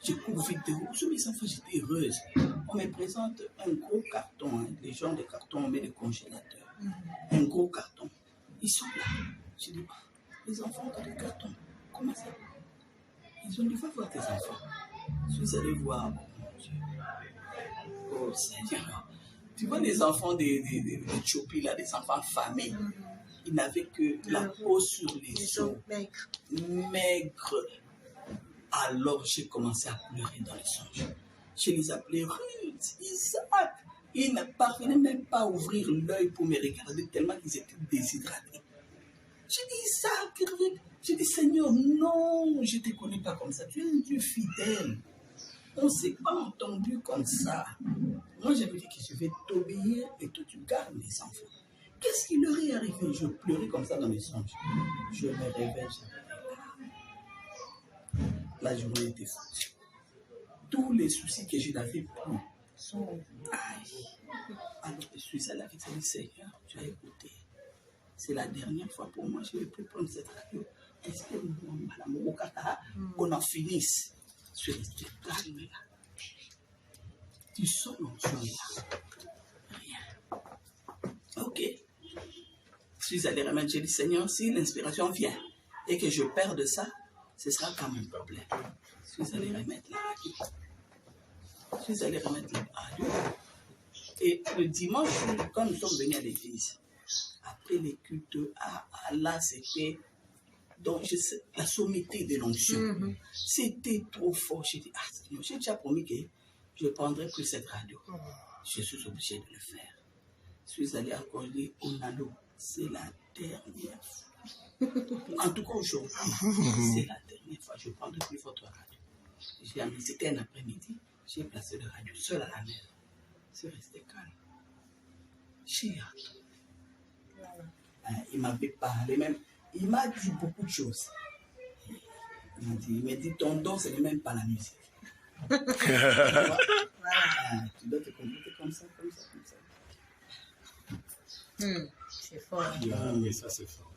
J'ai cours vidéo. Sur mes enfants, j'étais heureuse. On me présente un gros carton. Hein. Les gens des cartons, on met des congélateurs. Un gros carton. Ils sont là. Je dis, les enfants dans le carton. Comment ça? Ils ont dit, va voir tes enfants. Je suis allé voir. Oh Seigneur. Tu vois les enfants d'Éthiopie, là, des enfants famés. Ils n'avaient que la peau sur les os. Maigres. Alors j'ai commencé à pleurer dans les songes. Je les appelais Ruth, Isaac. Ils ne parvenaient même pas à ouvrir l'œil pour me regarder tellement qu'ils étaient déshydratés. J'ai dit Isaac, Ruth. J'ai dit Seigneur, non, je ne te connais pas comme ça. Tu es un Dieu fidèle. On ne s'est pas entendu comme ça. Moi, j'avais dit que je vais t'obéir et toi, tu gardes mes enfants. Qu'est-ce qui leur est arrivé? Je pleurais comme ça dans mes songes. Je me réveille. La journée était foutue. Tous les soucis que je n'avais plus sont... Aïe. Alors, je suis allé avec le Seigneur. Tu as écouté. C'est la dernière fois pour moi. Je ne vais plus prendre cette radio. Est-ce que qu'on en finisse? Je suis resté calme là. Tu sens l'onction là. Rien. Ok. Je suis allé remettre. J'ai dit, Seigneur, si l'inspiration vient et que je perds de ça, ce sera quand même un problème. Je suis allé remettre la radio. Je suis allé remettre la radio. Et le dimanche, quand nous sommes venus à l'église, après les cultes, là, c'était donc, la sommité de l'onction. C'était trop fort. J'ai dit, j'ai déjà promis que je ne prendrai plus cette radio. Je suis obligé de le faire. Je suis allé accorder au Nalo. C'est la dernière fois. En tout cas, aujourd'hui, c'est la dernière fois. Je ne prendrai plus votre radio. J'ai amené, c'était un après-midi. J'ai placé le radio seul à la maison. C'est resté calme. J'ai attendu. Il m'avait parlé même. Il m'a dit beaucoup de choses. Il m'a dit, ton don, ce n'est même pas la musique. Tu vois? Voilà. Tu dois te comporter comme ça, comme ça, comme ça. C'est fort. Oui, ça c'est fort.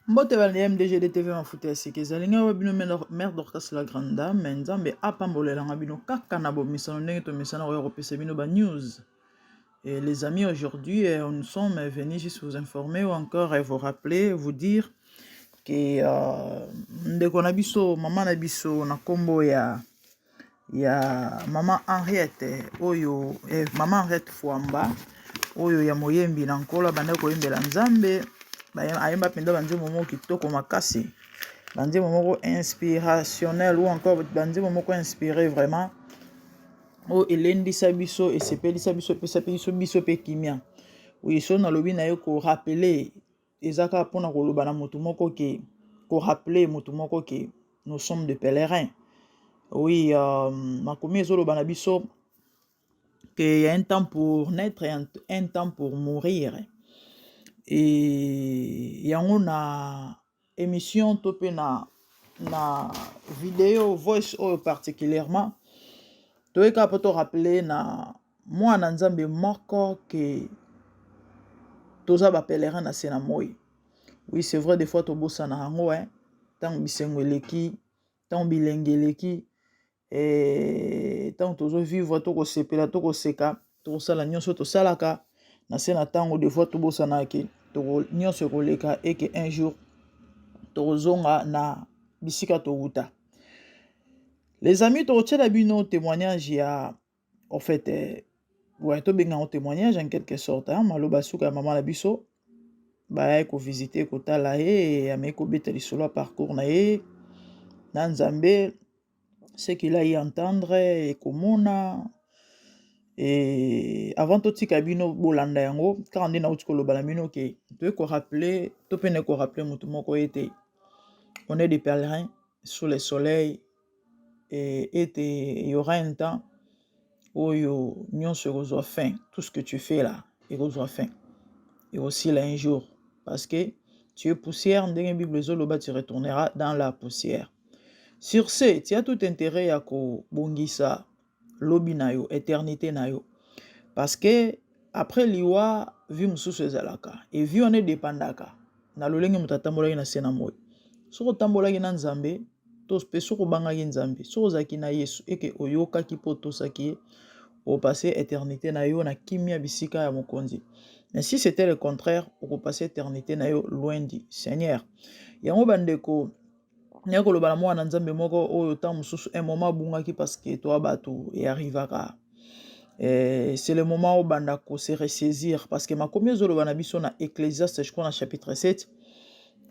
Mbote bali MDG de TV Mafuta Seke zalinga wabino mère Dorcas la grande dame nzambe apambolelanga bino kaka na bomisano ndenge to misana ko kopesa bino ba news. Et les amis, aujourd'hui nous sommes venus juste vous informer ou encore vous rappeler, vous dire que ndeko na biso mama na biso na kombo ya mama Henriette oyo mama Henriette Fwamba oyo ya moyembi na nkola banda koyembela nzambe ayemba penda banzembo moko kitoko makasi banzembo moko inspirationnel ou encore banzembo moko inspiré vraiment o elendisa biso esepelisa biso pesapeliso biso pe kimia oui so na lobi na yo ko rappeler ezaka pona koloba na motu moko ke ko rappeler motu moko ke nous sommes de pèlerins. Oui, makomi ezoloba na biso qu'il y a un temps pour naître et un temps pour mourir. Et yango na émission topé na vidéo voice oyo particulièrement toyeka poto rappeler na mwana nzambe moko que toza ba pèlerin na sena moi. Oui, c'est vrai des fois tobosa na yango tant bisengo eleki tant bilenge eleki et tant tozo vivre toko sepela toko seka toko sala nyonso to salaka na sena tango des fois tobosa na ke toko nyonso koleka et que un jour tozonga na bisika to wuta. Les amis, tu retiens bino témoignage ya en fait ouais to benga un témoignage en quelque sorte maloba suka maman la biso ba ko visiter ko tala et ame ko beteli solo parcours na e na nzambe ce qu'il a y entendre et komona et avant tout tika bino bolanda yango quand on na utiko lo bala bino ke to ko rappeler to pene ko rappeler mutu moko été on est des pèlerins sous le soleil et il y aura un temps où nyonso kozwa fin, tout ce que tu fais là il kozwa fin et aussi là un jour parce que tu es poussière ndenge Bible zoloba tu retourneras dans la poussière. Sur ce, tu as tout intérêt à ko bongisa lobi na yo, éternité na yo. Parce que après liwa vie mususu ezalaka et vie on est dépendaka na lolenge mutatambola na sena moyo. Soko tambola na nzambe, to pe soko banga nzambe, soko zaki na Yesu eke oyoka ki poto saki au passé éternité na yo na kimia bisika ya mokonzi. Mais si c'était le contraire, au passé éternité na yo loin du Seigneur. Yango bandeko nya koloba na mwana nzambe moko oyo ta mususu un moment bungaki parce que toi bato et arrivaka. C'est le moment où bandako se ressaisir parce que ma combien zolo na biso na Ecclésiaste je crois na chapitre 7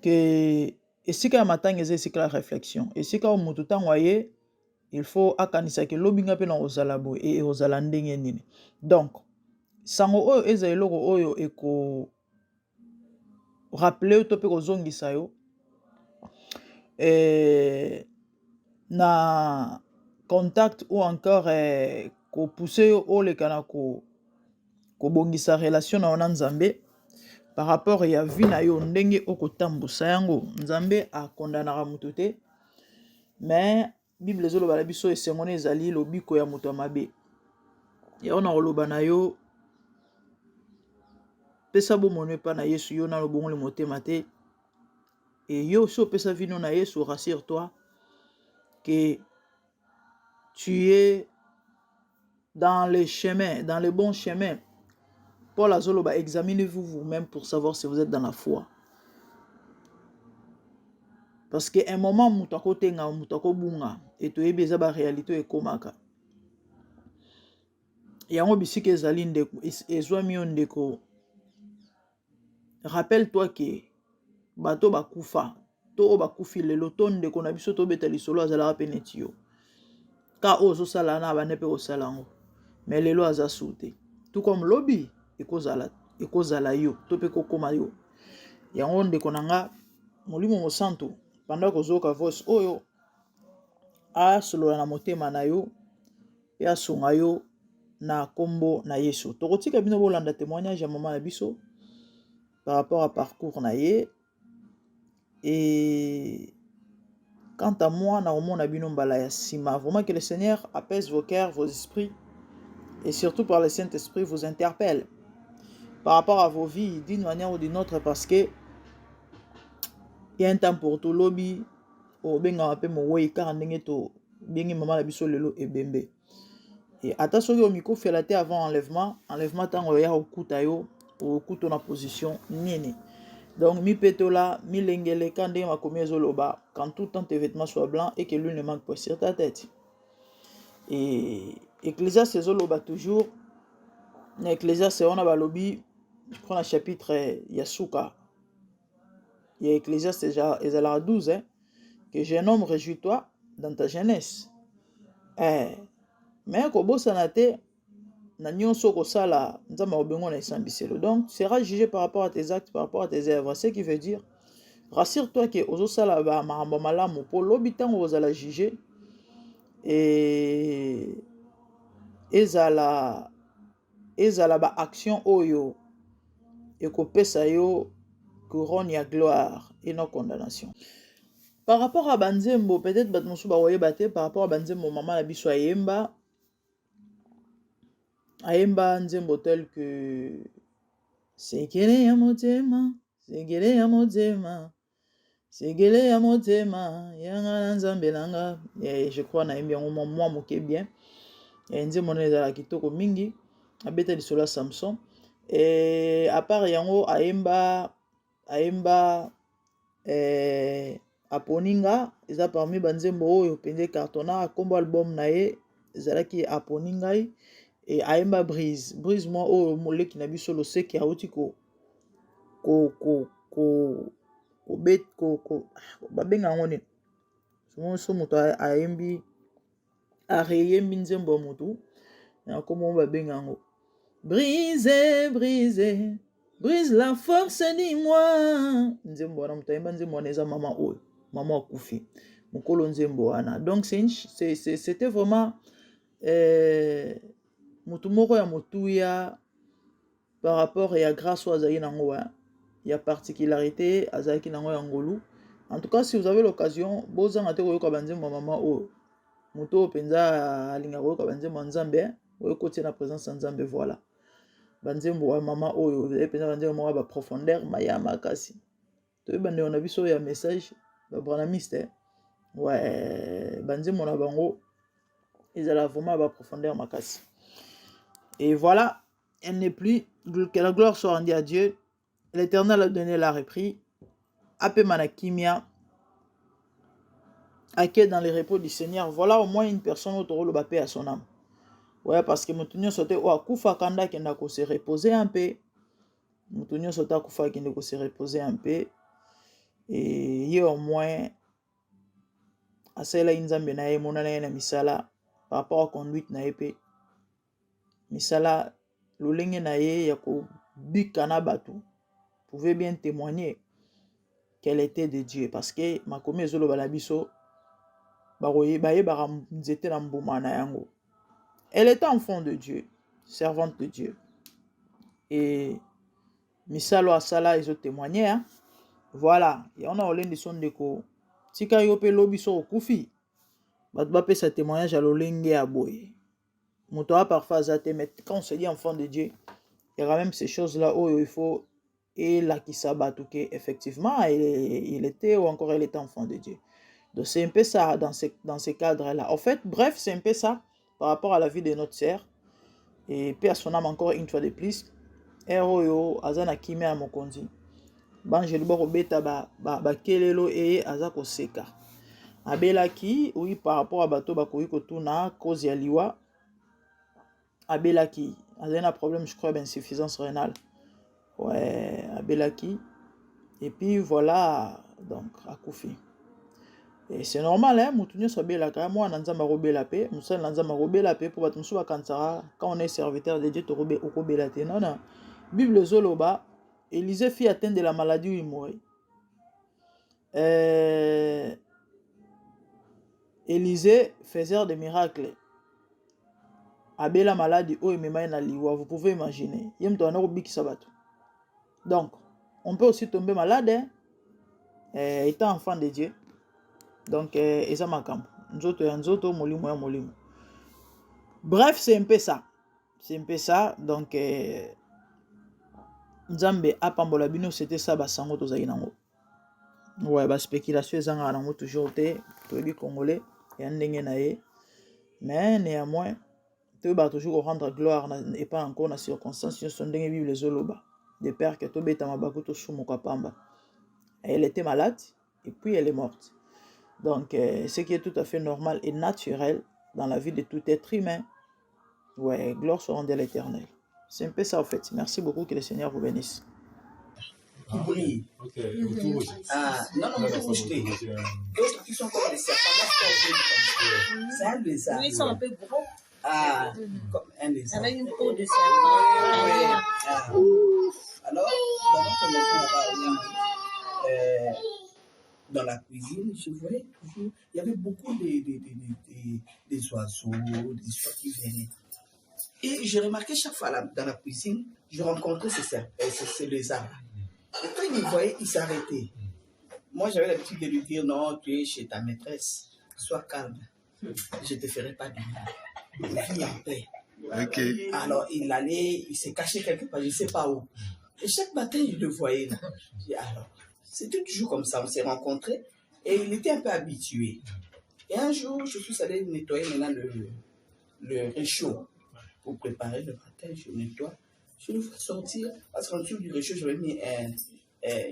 que esika ya matanga eza esika la réflexion esika o mutu tango aye il faut akanisa ke lobinga pe na ozala boye et ozala ndenge nini. Donc sango oyo eza eloko oyo eko rappeler to pe kozongisa yo na contact ou encore ko pousser au le kana ko bongisa relation na ona nzambe par rapport ya vie na yo ndenge okotambusa yango nzambe akondanaka mutu te mais bible ezoloba na biso esengone ezali lobiko ya mutu mabe ya ona koloba na yo pesa bomone epa na Yesu yo na lobongoli motema te et yo so pesa vino na Yesu rassure-toi que tu es dans les chemins, dans les bons chemins. Paul azoloba, examinez-vous vous-même pour savoir si vous êtes dans la foi. Parce qu'à un moment, moutako tenga, moutako bunga, et tu es beza ba réalité et komaka. Yango bisike ezali ndeko, ezwami ndeko. Rappelle-toi que bato bakufa, to bakufi lelo to ndeko na biso to betali solo azala peneti yo. Ka ozo sala na banepe o salango. Mais lelo aza soute. Tout comme lobby ekozala yo to pe kokoma yo. Yango ndeko nanga molimo mo santo pendant kozoka voice oyo a solo na motema na yo pe asunga yo na kombo na Yesu. Tokotika bino bolanda témoignage ya maman na biso par rapport à parcours na ye et quant à moi na omona bino mbala ya sima. Vraiment que le Seigneur apaise vos cœurs, vos esprits et surtout par le Saint-Esprit vous interpelle par rapport à vos vies d'une manière ou d'une autre parce que il y a un temps pour tout lobby au benga mape mo wei car ndenge to bengi mama la biso lelo ebembe et ata soki o miko felate avant enlèvement tango ya okuta yo okuto na position nini. Donc mi petola mi lengele quand ndenge makomi ezoloba quand tout temps tes vêtements soient blancs et que l'huile ne manque pas sur ta tête. Et Ecclésiaste ezoloba toujours na Ecclésiaste on a balobi je prends le chapitre Yasuka. Il y a Ecclésiaste ezala 12 hein, que jeune homme réjouis-toi dans ta jeunesse. Mais kobosana te na nyonso kosala nzamba obengo na esambiselo. Donc tu seras jugé par rapport à tes actes, par rapport à tes œuvres. Ce qui veut dire rassure-toi que ozosala ba makambo malamu po lobi tango ozala jugé et ezala ba action oyo ekopesa yo couronne ya gloire et non condamnation. Par rapport à banzembo, peut-être batmosu ba woye baté par rapport à banzembo maman la biso ayemba nzembo tel que segele ya motema yanga nzambe nanga et je crois na yembi yango moi moke bien et nzembo na ezala kitoko mingi abeta lisolo Samson et à part yango ayemba aponinga eza parmi banzembo oyo pende cartona kombo album na ye ezalaki aponingai et ayemba brise moi oyo moleki na biso loseki auti ko babenga yango nini so moto ayembi areyembi nzembo ya motu na kombo babenga yango brise la force dis-moi nzembo wana moto ayemba nzembo wana eza mama akufi mokolo nzembo wana. Donc c'était vraiment motu moko ya motuya par rapport ya grâce oyo azalaki nango ya particularité azalaki nango ya ngolu En tout cas, si vous avez l'occasion, bozanga te koyoka banzembo maman oyo. Muto penza alinga koyoka banzembo nzambe, oyokotie na présence nzambe voilà. Banzembo wa maman oyo, penza banzembo mwa ba profondeur maya makasi. To bande on a biso ya message ba branamiste. Ouais, banzembo na bango ezala vraiment ba profondeur makasi. Et voilà, elle n'est plus, que la gloire soit rendue à Dieu. L'Éternel a donné la repris. Ape manakimia. Ake dans les repos du Seigneur. Voilà au moins une personne autour le paix à son âme. Ouais, parce que Moutounio sauté ou akufa kanda qui n'a qu'à se reposer un peu. Moutounio sauté akufa qui n'a qu'à se reposer un peu. Et il y a au moins à celle-là inzambe na ye monana na misala par rapport à conduite na épée. Misala lolenge na ye ya ko bikana batu. Pouvait bien témoigner qu'elle était de Dieu parce que ma komi ezolo balabiso baroye baye baramzete na mbuma na yango. Elle était enfant de Dieu, servante de Dieu. Et misalo asala ils ont témoigné hein. Voilà, et on a olende son deko tika yo pe lobiso okufi. Bat ba pe sa témoignage à l'olenge à boye. Moto a parfois zate mais quand on se dit enfant de Dieu, il y a quand même ces choses là où il faut et la Kisabatuke, effectivement, il était ou encore elle était enfant de Dieu. Donc c'est un peu ça dans ces cadres-là. En fait, bref, c'est un peu ça par rapport à la vie de notre sœur. Et puis à son âme encore une fois de plus. Eroyo, Azana Kime à Mokondi. Banjeli Boro Beta ba Kelelo et Azako Seka. Abelaki, oui, par rapport à Bato Bakoyiko Tuna, cause Yaliwa. Abelaki, Azana problème, je crois, d'insuffisance rénale. Ouais, à Belaki. Et puis voilà, donc, à Koufi. Et c'est normal, hein, Moutounio soit Belaka. Moi, Nanzama Robé la paix. Moussa Nanzama Robé la paix pour Batumsou Kansara. Quand on est serviteur de Dieu, tu robé au Robé la paix. Non, non. Bible Zoloba, Élisée fut atteint de la maladie où il mourit. Élisée faisait des miracles. Abela maladie où il me m'a liwa. Vous pouvez imaginer. Yem to anoro biki sabato. Donc, on peut aussi tomber malade, hein, étant enfant de Dieu. Donc, ça m'a camp. Bref, c'est un peu ça. C'est un peu ça. Donc, Nzambe apambola bino, c'était ça, basango to zainango. Ouais, bah, spéculation, zanga nango toujours te, peuple congolais, et ndenge nae. Mais néanmoins, tu vas toujours rendre gloire et pas encore dans circonstances, si on ndenge vivre les oloba. De père que tu bêta mabakuto sumokapamba. Elle était malade et puis elle est morte. Donc, ce qui est tout à fait normal et naturel dans la vie de tout être humain. Ouais, gloire soit rendue à l'Éternel. C'est un peu ça, en fait. Merci beaucoup, que le Seigneur vous bénisse. Oui. Ok. Ah, non, rouge. D'autres qui sont comme des serpents. C'est un lézard. Oui, ils sont un peu gros. Ah, comme un lézard. Avec une peau de serpent. Alors, dans la cuisine, je voyais toujours, il y avait beaucoup des oiseaux, des oiseaux qui venaient. Et j'ai remarqué chaque fois dans la cuisine, je rencontrais ces lézards. Et quand il me voyait, il s'arrêtait. Moi, j'avais l'habitude de lui dire, non, tu es chez ta maîtresse, sois calme, je ne te ferai pas du mal. Vis en paix. Okay. Alors, il s'est caché quelque part, je ne sais pas où. Et chaque matin, je le voyais là. Alors, c'était toujours comme ça, on s'est rencontrés et il était un peu habitué. Et un jour, je suis allé nettoyer maintenant le réchaud pour préparer le matin, je nettoie. Je le fais sortir parce qu'en dessous du réchaud, j'avais mis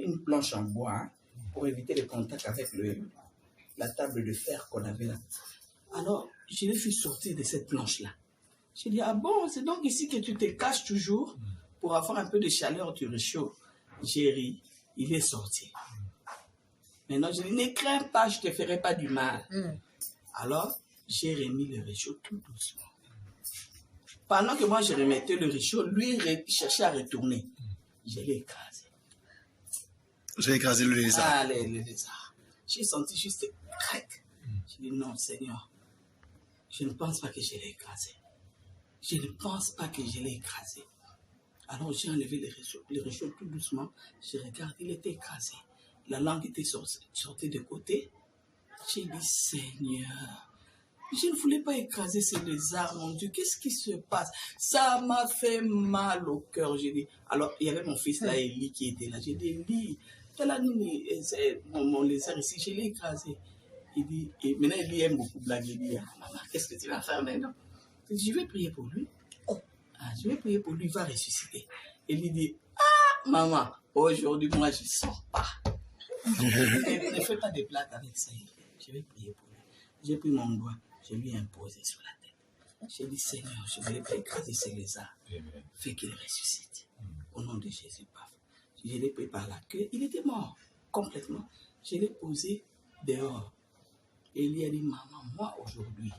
une planche en bois pour éviter le contact avec la table de fer qu'on avait là. Alors, je l'ai fait sortir de cette planche-là. J'ai dit, ah bon, c'est donc ici que tu te caches toujours pour avoir un peu de chaleur du réchaud. J'ai ri, il est sorti. Maintenant, je dis, ne crains pas, je ne te ferai pas du mal. Alors, j'ai remis le réchaud tout doucement. Pendant que moi, je remettais le réchaud, lui, il cherchait à retourner. Je l'ai écrasé. J'ai écrasé le lézard. Ah, le lézard. J'ai senti juste crac. J'ai dit, non, Seigneur, je ne pense pas que je l'ai écrasé. Je ne pense pas que je l'ai écrasé. Alors j'ai enlevé le réchaud tout doucement. Je regarde, il était écrasé. la langue était sortie de côté. J'ai dit, Seigneur, je ne voulais pas écraser ces lézards, mon Dieu. Qu'est-ce qui se passe? Ça m'a fait mal au cœur. J'ai dit, alors, il y avait mon fils là, Eli, qui était là. J'ai dit, Eli, mon lézard ici, je l'ai écrasé. Il dit, et maintenant, Eli aime beaucoup blaguer. Il dit, maman, qu'est-ce que tu vas faire maintenant? Je dis, je vais prier pour lui. Je vais prier pour lui, il va ressusciter. Eli dit, maman, aujourd'hui, moi, je ne sors pas. Ne fais pas de blagues avec ça. Je vais prier pour lui. J'ai pris mon doigt, je lui ai imposé sur la tête. J'ai dit, Seigneur, je ne voulais pas écraser ces lézards. Fais qu'il ressuscite. Au nom de Jésus, paf. Je l'ai pris par la queue. Il était mort, complètement. Je l'ai posé dehors. Et il a dit, maman, moi, aujourd'hui,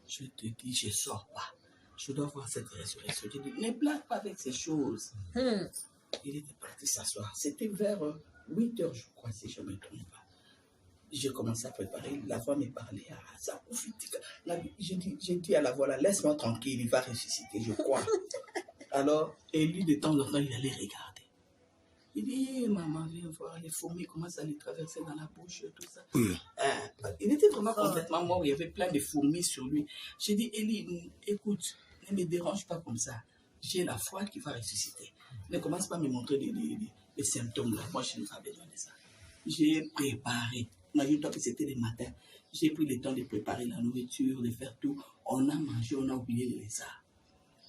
je te dis, je ne sors pas. Je dois voir cette résurrection. J'ai dit, ne blague pas avec ces choses. Il était parti s'asseoir. C'était vers 8 heures, je crois, si je ne me trompe pas. J'ai commencé à préparer. La voix me parlait. Ça j'ai dit à la voix, là, laisse-moi tranquille, il va ressusciter, je crois. Alors, et lui, de temps en temps, il allait regarder. Il dit, maman, viens voir les fourmis, comment ça les traverser dans la bouche, tout ça. Il était vraiment complètement mort. Il y avait plein de fourmis sur lui. J'ai dit, Eli, écoute, ne me dérange pas comme ça. J'ai la foi qui va ressusciter. Ne commence pas à me montrer des symptômes là. Moi, je n'ai pas besoin de ça. J'ai préparé. Imagine-toi que c'était le matin. J'ai pris le temps de préparer la nourriture, de faire tout. On a mangé, on a oublié les lézards.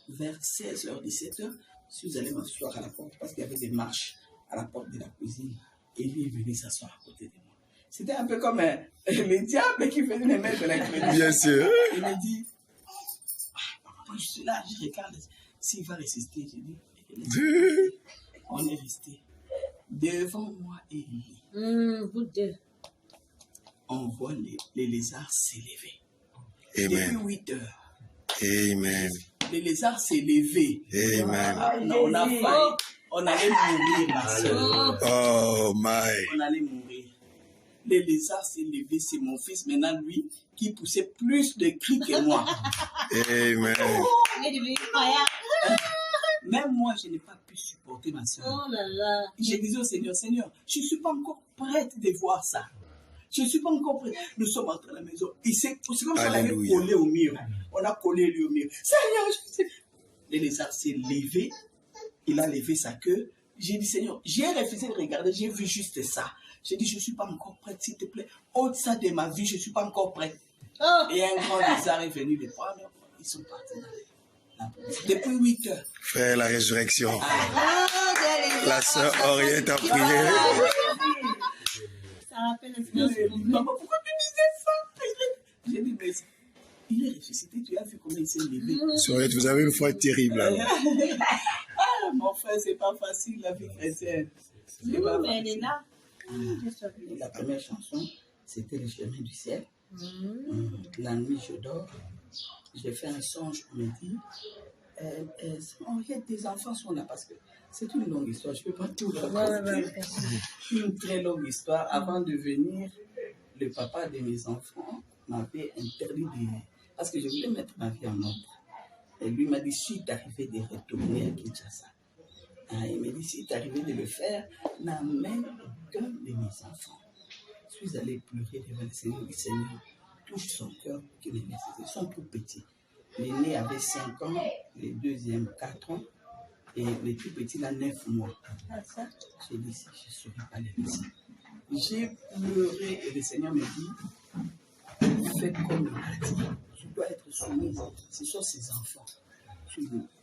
Vers 16h, 17h, je suis allé m'asseoir à la porte parce qu'il y avait des marches à la porte de la cuisine. Et lui est venu s'asseoir à côté de moi. C'était un peu comme le diable qui faisait les mains de l'incrédulité. Bien sûr. Il me dit, moi je suis là, je regarde. S'il va résister, j'ai dit, on est resté. Devant moi et lui. Vous deux. On voit les lézards s'élever. Amen. Depuis 8 heures. Amen. Les lézards s'élevaient. Amen. On a failli. On allait mourir, ma soeur. Oh my. On allait mourir. Les lézards s'élevaient. C'est mon fils, maintenant, lui, qui poussait plus de cris que moi. Amen. Il est devenu croyant. Même moi, je n'ai pas pu supporter ma soeur. Oh là là. Je disais au Seigneur, Seigneur, je ne suis pas encore prête de voir ça. Je ne suis pas encore prête. Nous sommes entrés à la maison. C'est comme si on avait collé au mur. On a collé lui au mur. Seigneur, je sais. Le lézard s'est levé. Il a levé sa queue. J'ai dit, Seigneur, j'ai refusé de regarder. J'ai vu juste ça. J'ai dit, je ne suis pas encore prête, s'il te plaît. Ôte ça de ma vie, je ne suis pas encore prête. Et un grand lézard est venu les prendre. Ils sont partis. Depuis 8 heures. Frère, la résurrection. La sœur Henriette a prié. Ça rappelle un peu. Maman, pourquoi tu disais ça? J'ai dit, mais il est ressuscité, tu as vu comment il s'est levé. Henriette, vous avez une foi terrible. Mon frère, c'est pas facile la vie chrétienne. Mais elle est là. La première chanson, c'était Le chemin du ciel. La nuit, je dors. J'ai fait un songe, on me dit, Henriette, tes enfants sont là parce que c'est une longue histoire, je ne peux pas tout raconter. Une très longue histoire. Avant de venir, le papa de mes enfants m'avait interdit de... Parce que je voulais mettre ma vie en ordre. Et lui m'a dit, si tu arrivé de retourner à Kinshasa, il m'a dit, si tu arrivé de le faire, n'amène aucun de mes enfants. Je suis allé pleurer devant le Seigneur. Le Seigneur touche son cœur qui les nécessite. Ils sont tout petits. L'aîné avait 5 ans, le deuxième 4 ans, et le tout petit là 9 mois. J'ai dit, si je ne saurais pas les laisser. J'ai pleuré et le Seigneur me dit, fais comme il a dit. Tu dois être soumise. Ce sont ses enfants.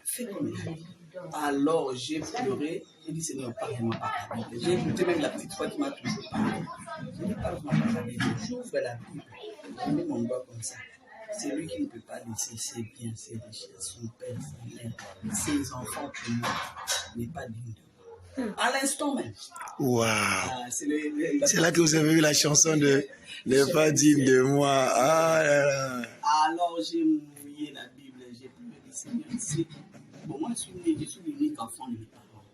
Fais comme il a dit. Alors j'ai pleuré. J'ai dit, Seigneur, parle-moi par la Bible. J'ai écouté même la petite fois qui m'a toujours parlé. J'ai dit, parle-moi par la Bible. J'ouvre la Bible. Je mets mon doigt comme ça. C'est lui qui ne peut pas laisser ses biens, ses richesses, son père, sa mère, ses enfants pour moi. N'est pas digne de moi. À l'instant même. Waouh. C'est là que vous avez eu la chanson de n'est pas digne de moi. Ah là là. Alors j'ai mouillé la Bible, j'ai pleuré, Seigneur. Bon, moi je suis l'unique enfant de mes parents.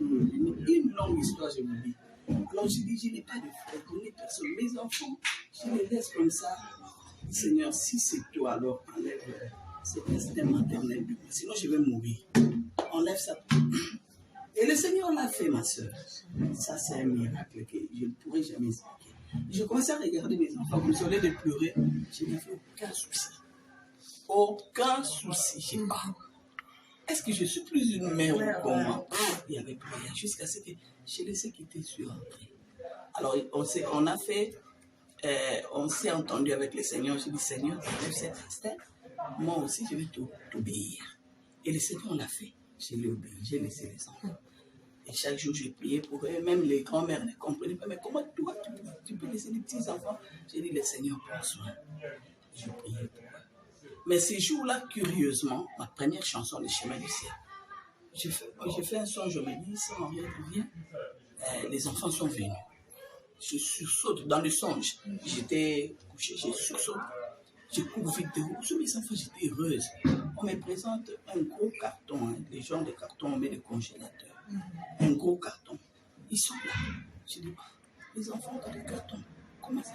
Une longue histoire, je vous dis. Alors je dis, je n'ai pas de frère, je n'ai personne. Mes enfants, je les laisse comme ça. Seigneur, si c'est toi, alors enlève cet instinct maternel de moi. Sinon, je vais mourir. Enlève ça. Et le Seigneur l'a fait, ma soeur. Ça, c'est un miracle que je ne pourrais jamais expliquer. Je commençais à regarder mes enfants, comme si on allait de pleurer. Je n'avais aucun souci. Aucun souci, je sais pas. Est-ce que je suis plus une mère ou comment? Il n'y avait plus rien, jusqu'à ce que je les ai quittés sur entrée. Alors, on s'est entendu avec le Seigneur. J'ai dit, Seigneur, tu sais, Esther, moi aussi, je vais t'obéir. Et le Seigneur l'a fait. Je l'ai obéi, j'ai laissé les enfants. Et chaque jour, je priais pour eux. Même les grands-mères ne comprenaient pas. Mais comment toi, tu peux laisser les petits-enfants? J'ai dit, le Seigneur prend soin. Je priais pour eux. Mais ces jours-là, curieusement, ma première chanson, Le chemin du ciel, j'ai fait un son, je me dis, si Henriette revient, les enfants sont venus. Je sursaute dans le songe. J'étais couché, je sursaute. Je cours vite de haut. Sur mes enfants, j'étais heureuse. On me présente un gros carton, hein, les gens de carton, on met le congélateur. Un gros carton. Ils sont là. Je dis, les enfants ont des cartons. Comment ça?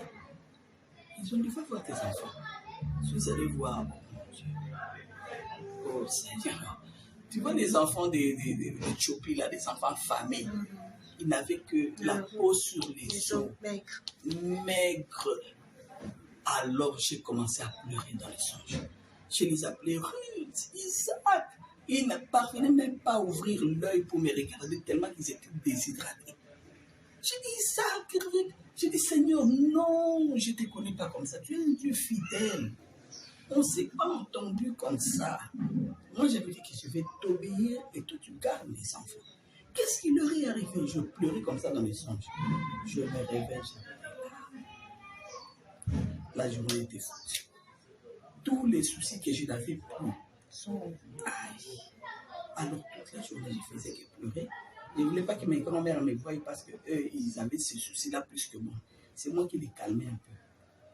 Ils ont dit, va voir tes enfants. Je suis allé voir, mon Dieu. Oh Seigneur. Tu vois les enfants des Tchopi, là, des enfants affamés. Ils n'avaient que la peau sur les os. Maigres. Alors j'ai commencé à pleurer dans les songes. Je les appelais Ruth, Isaac. Ils ne parvenaient même pas à ouvrir l'œil pour me regarder tellement qu'ils étaient déshydratés. J'ai dit, Isaac, Ruth. J'ai dit, Seigneur, non, je ne te connais pas comme ça. Tu es un Dieu fidèle. On ne s'est pas entendu comme ça. Moi, j'avais dit que je vais t'obéir et toi, tu gardes mes enfants. Qu'est-ce qui leur est arrivé? Je pleurais comme ça dans mes songes. Je me réveille, la journée était foutue. Tous les soucis que je n'avais plus sont... Aïe. Alors, toute la journée, je faisais que pleurer. Je ne voulais pas que mes grands-mères me voient parce qu'eux, ils avaient ces soucis-là plus que moi. C'est moi qui les calmais un peu.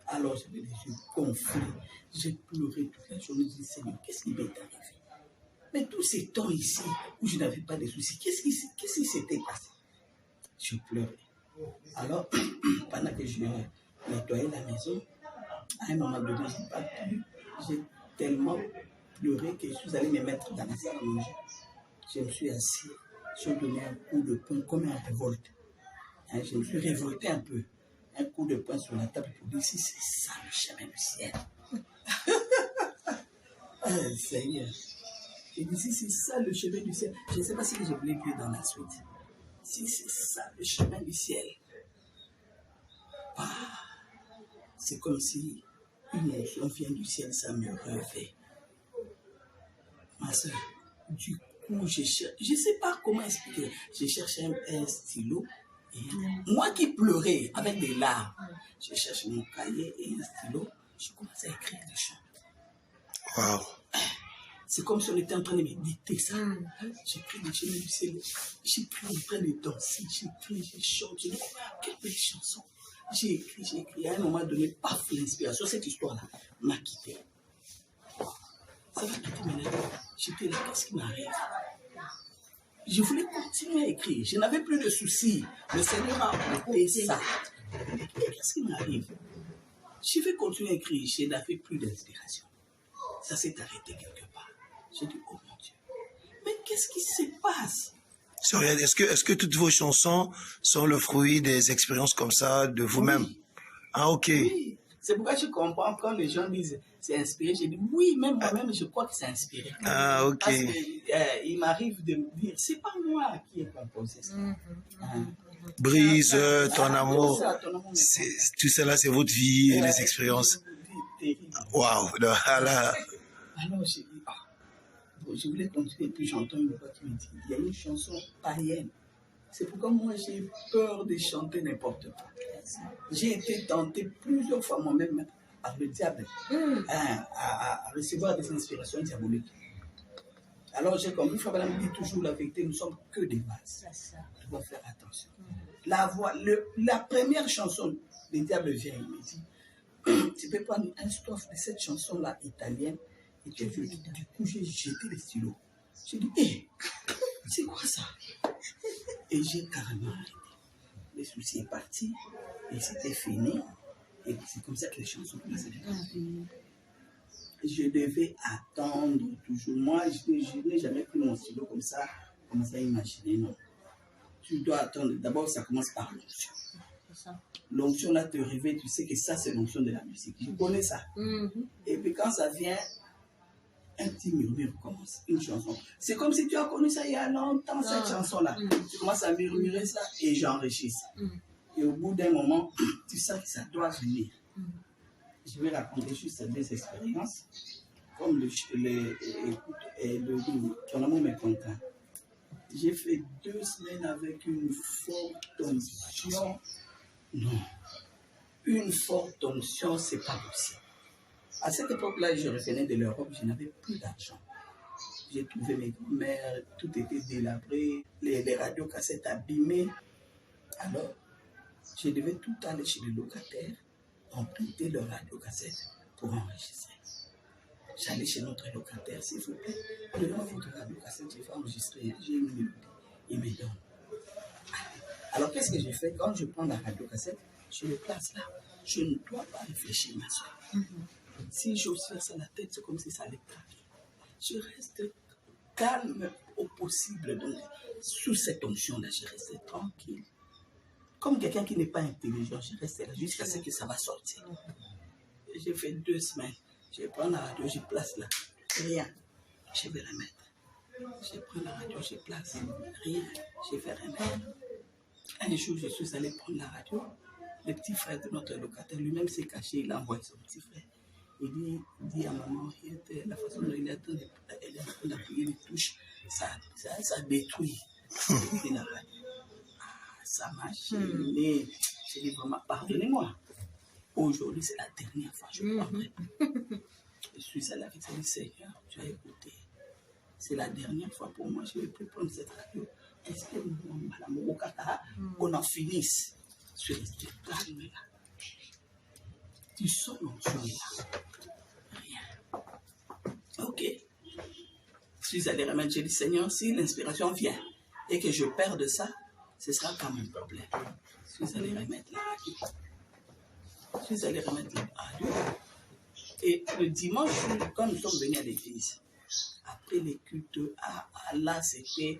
Alors, j'avais les yeux gonflés. J'ai pleuré toute la journée. Je dis, Seigneur, qu'est-ce qui m'est arrivé? Mais tous ces temps ici où je n'avais pas de soucis, qu'est-ce qui s'était passé? Je pleurais. Alors, pendant que je nettoyais la maison, à un moment donné, je n'ai pas pu. J'ai tellement pleuré que je suis allé me mettre dans la salle à manger. Je me suis assis. J'ai donné un coup de poing comme un révolte. Hein, je me suis révolté un peu. Un coup de poing sur la table pour dire si c'est ça le chemin du ciel. Seigneur. J'ai dit si c'est ça le chemin du ciel. Je ne sais pas si je voulais dire dans la suite. Si c'est ça le chemin du ciel. C'est comme si une émotion vient du ciel, ça me revêt. Ma soeur, du coup, je ne sais pas comment expliquer. J'ai cherché un stylo. Et moi qui pleurais avec des larmes, je cherche mon cahier et un stylo. Je commence à écrire des chants. Waouh. C'est comme si on était en train de méditer ça. J'écris des chemins du ciel. J'ai pris en train de danser. J'écris, je chante. Je dis, quelle belle chanson. J'ai écrit. À un moment donné, paf, l'inspiration. Cette histoire-là m'a quitté. Ça va quitter maintenant. J'étais là, qu'est-ce qui m'arrive? Je voulais continuer à écrire. Je n'avais plus de soucis. Le Seigneur a ôté ça. Qu'est-ce qui m'arrive? Je vais continuer à écrire. Je n'avais plus d'inspiration. Ça s'est arrêté quelque part. J'ai dit, oh mon Dieu. Mais qu'est-ce qui se passe? Est-ce que toutes vos chansons sont le fruit des expériences comme ça de vous-même? Oui. Ah, ok. Oui. C'est pourquoi je comprends quand les gens disent c'est inspiré. J'ai dit oui, même moi-même, je crois que c'est inspiré. Ah, ok. Parce qu'il m'arrive de me dire, c'est pas moi qui ai composé ça. Brise, ton amour. Ça, tout cela, c'est votre vie et les expériences. Waouh. Alors, j'ai dit, je voulais continuer, puis j'entends une voix qui me dit, il y a une chanson païenne. C'est pourquoi moi j'ai peur de chanter n'importe quoi. J'ai été tenté plusieurs fois moi-même par le diable à recevoir des inspirations diaboliques. Alors j'ai compris, Frère Branham dit toujours la vérité, nous ne sommes que des vases. Tu dois faire attention. La première chanson, le diable vient, il me dit, tu peux prendre un strophe de cette chanson-là italienne et tu veux. Du coup, j'ai jeté les stylos. J'ai dit, hé, c'est quoi ça? Et j'ai carrément arrêté. Le souci est parti et c'était fini. Et c'est comme ça que les chansons passaient. Je devais attendre toujours. Moi, je n'ai jamais pris mon stylo comme ça commencer à imaginer, non. Tu dois attendre. D'abord, ça commence par l'onction. L'onction là te réveille, tu sais que ça, c'est l'onction de la musique. Je connais ça. Et puis quand ça vient, un petit murmure commence, une chanson. C'est comme si tu as connu ça il y a longtemps, cette chanson-là. Tu commences à murmurer ça et j'enrichis ça. Et au bout d'un moment, tu sens que ça doit venir. Je vais raconter juste des expériences. Comme ton amour me contraint. J'ai fait 2 semaines avec une forte onction. Non. Une forte onction, c'est pas possible. À cette époque-là, je revenais de l'Europe, je n'avais plus d'argent. J'ai trouvé mes grands-mères, tout était délabré, les radiocassettes abîmées. Alors, je devais tout aller chez les locataires, emprunter leurs radiocassettes pour enregistrer. J'allais chez notre locataire, s'il vous plaît, donnez-moi votre radiocassette, je vais enregistrer, j'ai une mélodie. Il me donne. Alors, qu'est-ce que j'ai fait? Quand je prends la radiocassette, je le place là. Je ne dois pas réfléchir, ma soeur. Si j'ose faire ça la tête, c'est comme si ça allait craquer. Je reste calme au possible. Donc, sous cette onction-là, je reste tranquille. Comme quelqu'un qui n'est pas intelligent, je reste là jusqu'à ce que ça va sortir. J'ai fait 2 semaines. Je prends la radio, je place là. Rien. Je vais la mettre. Je prends la radio, je place. Rien. Je vais remettre. Un jour, je suis allé prendre la radio. Le petit frère de notre locataire lui-même s'est caché. Il a envoyé son petit frère. Il dit à maman, la façon dont il est en train d'appuyer les touches, ça détruit. La radio. Ça m'a gêné. J'ai dit vraiment, pardonnez-moi. Aujourd'hui, c'est la dernière fois que je prendrai. Je suis allé avec le Seigneur, tu as écouté. C'est la dernière fois pour moi, je ne vais plus prendre cette radio. Est-ce que Madame Okata, on en finisse? Je suis resté calme là. Tu sens l'onction là. Rien. Ok. Je suis allé remettre, j'ai dit, Seigneur, si l'inspiration vient et que je perds de ça, ce sera pas mon problème. Je suis allé remettre la radio. Je suis allé remettre la radio. Et le dimanche, quand nous sommes venus à l'église, après les cultes, là, c'était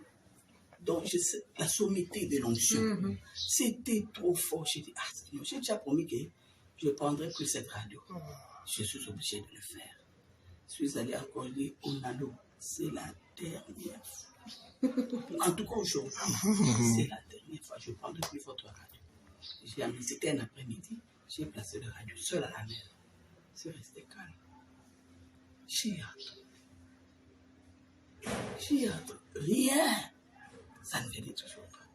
donc, la sommité de l'onction. C'était trop fort. J'ai dit, j'ai déjà promis que je ne prendrai plus cette radio. Je suis obligé de le faire. Je suis allé accorder au Nalo. C'est la dernière fois. En tout cas, aujourd'hui, c'est la dernière fois. Je ne prendrai plus votre radio. C'était un après-midi. J'ai placé le radio seul à la maison. C'est resté calme. J'ai hâte. Rien. Ça ne venait toujours pas.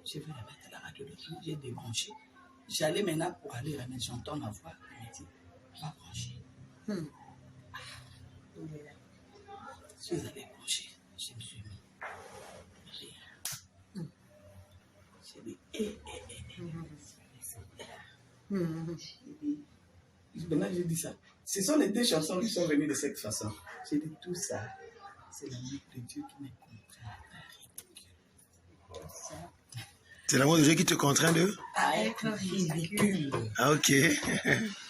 Je vais remettre la radio, j'ai débranché. J'allais maintenant pour aller remettre, j'entends ma voix, elle me dit, va brancher. Je suis allé brancher, je me suis mis. Rien. J'ai dit, maintenant j'ai dit ça. Ce sont les 2 chansons qui sont venues de cette façon. J'ai dit tout ça. C'est l'amour de Dieu qui me contraint à être ridicule. C'est l'amour de Dieu qui te contraint de? À être ridicule. Ah, ok.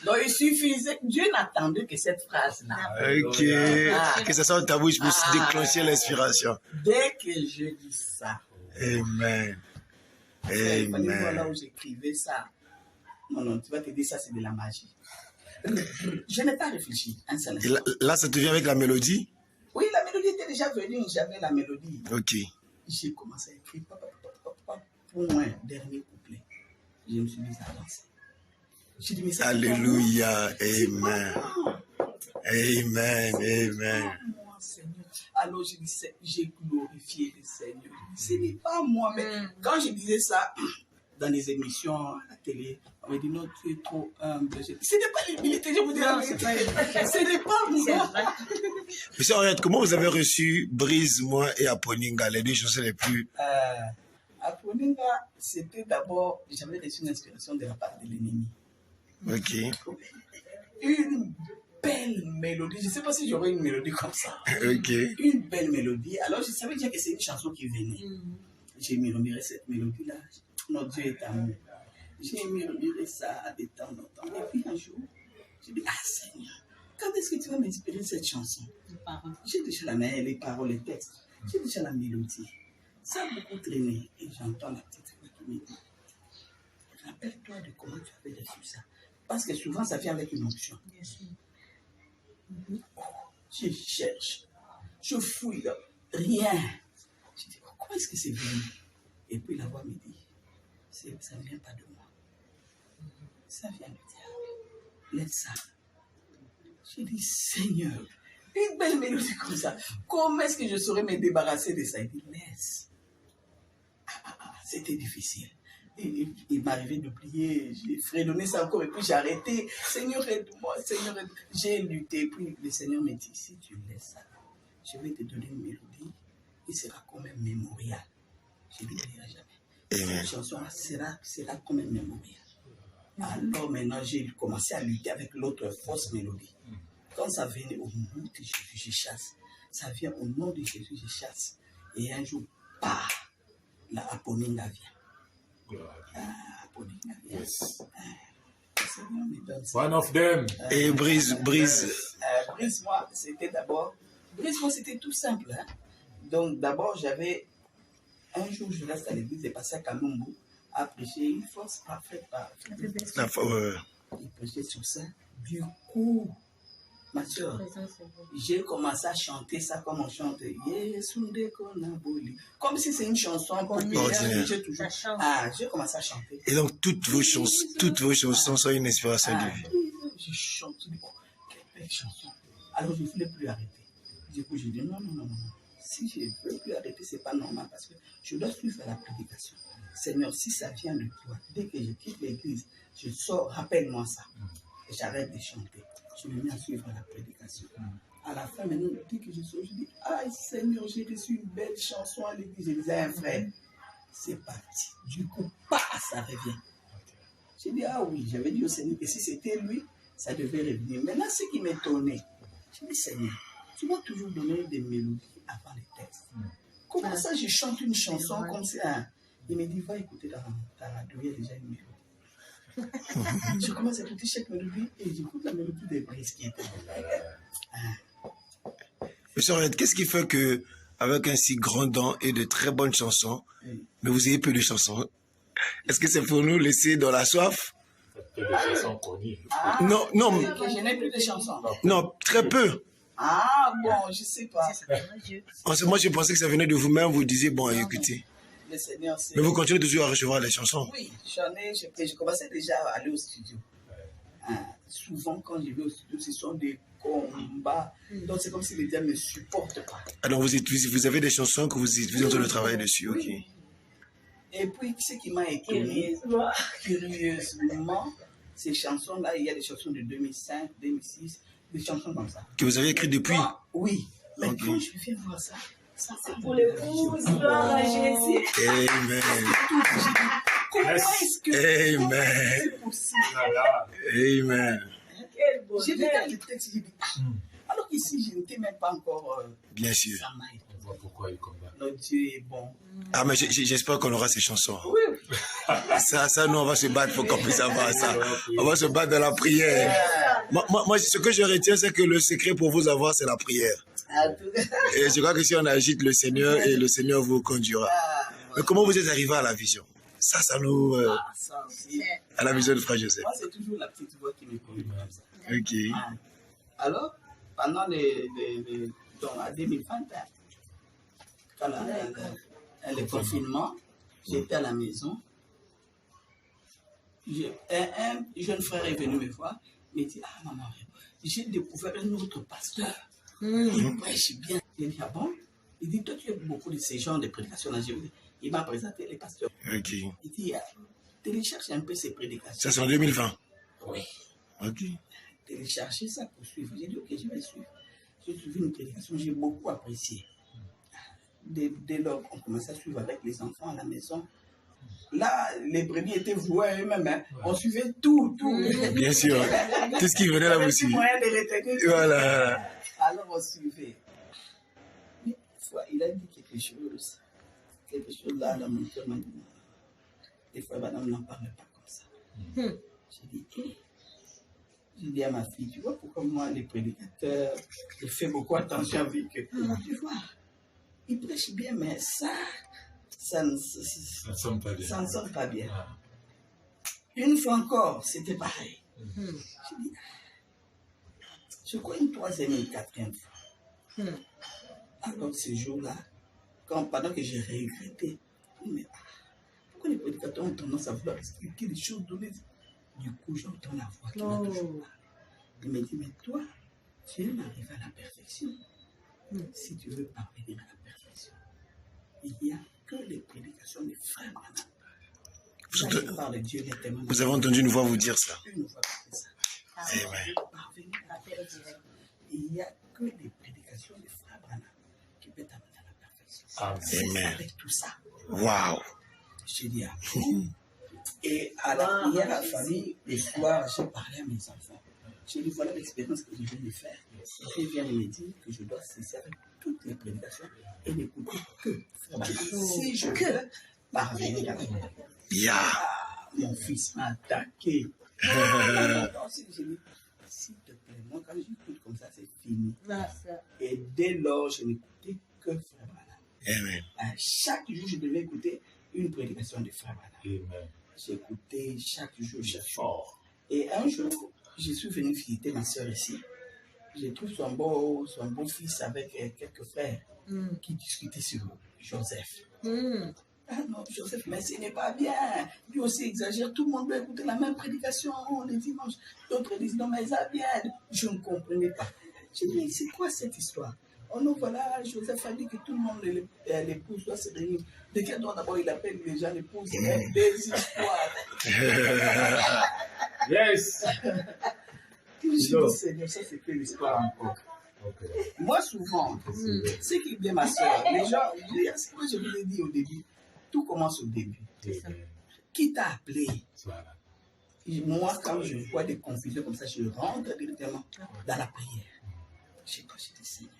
Donc il suffisait, Dieu n'attendait que cette phrase-là. Ok. Que ça sorte de ta bouche pour déclencher l'inspiration. Dès que je dis ça. Amen. Amen. Là où j'écrivais ça. Non, tu vas te dire ça, c'est de la magie. Je n'ai pas réfléchi un seul instant. Là, ça te vient avec la mélodie? Oui, la mélodie était déjà venue, j'avais la mélodie. Ok. J'ai commencé à écrire, pour moi, dernier couplet. Je me suis mis à danser. J'ai dit, mais ça, alléluia, amen. Amen, amen. Moi, Seigneur. Alors j'ai glorifié le Seigneur. Ce n'est pas moi, mais quand je disais ça dans les émissions à la télé, on me dit non, tu es trop humble. Ce n'est pas l'humilité, je vous dis la vérité. Ce n'est pas moi. Monsieur Henriette, comment vous avez reçu Brise-moi et Aponinga, les 2 chansons les plus... Aponinga, c'était d'abord, j'avais reçu une inspiration de la part de l'ennemi. Ok. Une belle mélodie. Je ne sais pas si j'aurais une mélodie comme ça. Ok. Une belle mélodie. Alors, je savais déjà que c'est une chanson qui venait. J'ai murmuré cette mélodie-là. Notre Dieu est amour. J'ai murmuré ça de temps en temps. Et puis un jour, j'ai dit, Seigneur, quand est-ce que tu va m'inspirer cette chanson. J'ai déjà les paroles, les textes. J'ai déjà la mélodie. Ça a beaucoup traîné. Et j'entends la petite voix qui me dit, rappelle-toi de comment tu avais reçu ça. Parce que souvent, ça vient avec une option. Bien sûr. Je cherche. Je fouille. Rien. Je dis, comment est-ce que c'est venu? Et puis la voix me dit, ça ne vient pas de moi. Ça vient du diable. Laisse ça. J'ai dit, Seigneur, une belle mélodie comme ça. Comment est-ce que je saurais me débarrasser de ça? Il dit, laisse. C'était difficile. Il m'arrivait d'oublier, j'ai fredonné ça encore et puis j'ai arrêté. Seigneur, aide-moi, Seigneur, aide-moi. J'ai lutté. Puis le Seigneur me dit, si tu laisses ça, je vais te donner une mélodie qui sera quand même mémoriale. Je ne l'oublierai jamais. Cette chanson sera quand même mémoriale. Alors maintenant, j'ai commencé à lutter avec l'autre fausse mélodie. Quand ça venait au nom de Jésus, je chasse. Ça vient au nom de Jésus, je chasse. Et un jour, bah, la Aponinga vient. Aponinga vient. Yes. One of them. Et Brise. Brise-moi, c'était tout simple. Hein? Donc d'abord, un jour, je reste à l'église et passé à Kamumbu à prêcher une force parfaite. Il prêchait sur ça. Du coup, ma soeur, j'ai commencé à chanter ça comme on chante. Comme si c'est une chanson populaire. J'ai commencé à chanter. Et donc, toutes vos chansons sont une inspiration de vie. Je chante. Quelle belle chanson. Alors, je ne voulais plus arrêter. Du coup, j'ai dit non. Si je ne veux plus arrêter, ce n'est pas normal parce que je dois suivre la prédication. Seigneur, si ça vient de toi, dès que je quitte l'église, je sors, rappelle-moi ça. Et j'arrête de chanter. Je me mets à suivre la prédication. À la fin, maintenant, dès que je sors, je dis, ah Seigneur, j'ai reçu une belle chanson à l'église. Je disais à un frère, c'est parti. Du coup, ça revient. J'ai dit, ah oui, j'avais dit au Seigneur que si c'était lui, ça devait revenir. Maintenant, ce qui m'étonnait, j'ai dit, Seigneur, tu m'as toujours donné des mélodies avant les textes. Comment ça, je chante une chanson comme ça? Il me dit, va écouter dans la radio, il y a déjà une mélodie. Je commence à écouter chaque mélodie et j'écoute la mélodie des Brises qui était. Monsieur Renette, qu'est-ce qui fait que, avec un si grand don et de très bonnes chansons, mais vous ayez peu de chansons? Est-ce que c'est pour nous laisser dans la soif? Non. Que je n'ai plus de chansons. Non, très peu. Ah bon, je ne sais pas. Moi, je pensais que ça venait de vous-même, vous disiez, bon, écoutez. Le Seigneur, mais vous continuez toujours à recevoir les chansons? Oui, je commençais déjà à aller au studio. Souvent, quand je vais au studio, ce sont des combats. Donc, c'est comme si les diables ne me supportent pas. Alors, vous avez des chansons que vous êtes en train de travailler dessus, ok. Oui. Et puis, ce qui m'a étonné, curieusement, ces chansons-là, il y a des chansons de 2005, 2006, des chansons comme ça. Que vous avez écrites depuis? Oui. Mais quand je viens voir ça, ça c'est pour l'épouse, gloire à Jésus. Amen. Comment est-ce que Amen. c'est possible? Amen. Quel bonheur. J'ai vu dans le texte, j'ai dit, alors qu'ici, je n'étais même pas encore. Bien sûr. On voit pourquoi il combat. Notre Dieu est bon. Ah, mais j'espère qu'on aura ces chansons. Oui. Ça, nous, on va se battre pour qu'on puisse avoir ça. On va se battre dans la prière. Moi, ce que je retiens, c'est que le secret pour vous avoir, c'est la prière. Et je crois que si on agite le Seigneur, et le Seigneur vous conduira. Mais comment vous êtes arrivé à la vision? Ça nous... Ça aussi. À la vision de Frère Joseph. Moi, c'est toujours la petite voix qui me conduit comme ça. Ok. Alors, pendant donc à 2021, quand le confinement, j'étais à la maison. Un jeune frère est venu me voir. Il me dit, ah maman, j'ai découvert un autre pasteur. Il prêche bien. J'ai dit, ah bon? Il dit, toi tu as beaucoup de ces genres de prédications. Il m'a présenté les pasteurs. Ok. Il dit, télécharge un peu ces prédications. Ça c'est en 2020? Oui. Ok. Télécharger ça pour suivre. J'ai dit, ok, je vais suivre. J'ai suivi une prédication, j'ai beaucoup apprécié. Dès lors qu'on commençait à suivre avec les enfants à la maison, là, les brebis étaient voués à eux-mêmes. Hein. On suivait tout. Bien sûr. Tout ce qui venait là aussi. Moyen de retenir. Voilà. Alors on suivait. Une fois, il a dit quelque chose là dans mon cœur m'a dit, des fois, madame n'en parle pas comme ça. J'ai dit, J'ai dit à ma fille, tu vois pourquoi moi, les prédicateurs, je fais beaucoup attention avec eux. Tu vois, ils prêchent bien, mais ça ne sonne pas bien. Ça ne sonne pas bien. Ah. Une fois encore, c'était pareil. J'ai dit, je crois une troisième et une quatrième fois. Alors ce jour-là, pendant que j'ai regretté, mais pourquoi les prédicateurs ont tendance à vouloir expliquer les choses, donner. Du coup, j'entends la voix qui m'a toujours parlé. Il me dit, mais toi, tu aimes arriver à la perfection. Si tu veux parvenir à la perfection, il n'y a que les prédications des frères Branham. Vous avez entendu une voix vous dire ça. Une voix qui fait ça. Si tu veux parvenir à la perfection, il n'y a que les prédications des frères Branham qui peuvent t'amener à la perfection. Amen. Avec tout ça. Waouh. Je dis, et à la prière à la famille, le soir, j'ai parlé à mes enfants. J'ai dit, voilà l'expérience que je viens de faire. Et je viens de me dire que je dois cesser avec toutes les prédications et n'écouter que. Si je veux parvenir à la prière. Mon fils m'a attaqué. J'ai dit, s'il te plaît, moi quand j'écoute comme ça, c'est fini. Et dès lors, je n'écoutais que Frère Branham. Chaque jour, je devais écouter une prédication de Frère Branham. J'écoutais chaque jour, fort. Et un jour, je suis venu visiter ma soeur ici. Je trouve son beau-fils avec quelques frères qui discutaient sur Joseph. Ah non, Joseph, mais ce n'est pas bien. Lui aussi exagère. Tout le monde doit écouter la même prédication les dimanches. D'autres disent non, mais ça vient. Je ne comprenais pas. Je dis, mais c'est quoi cette histoire? Oh non, voilà, Joseph a dit que tout le monde, l'épouse doit se réunir. De quel droit d'abord il appelle les gens l'épouse? Des histoires. Yes! Je dis, Seigneur, ça c'est que l'histoire encore. Okay. Moi, souvent, ce qui est bien ma soeur, les gens, c'est quoi je vous ai dit au début, tout commence au début. Qui t'a appelé? Voilà. Moi, quand je vois des confusions comme ça, je rentre directement dans la prière. Je dis, Seigneur,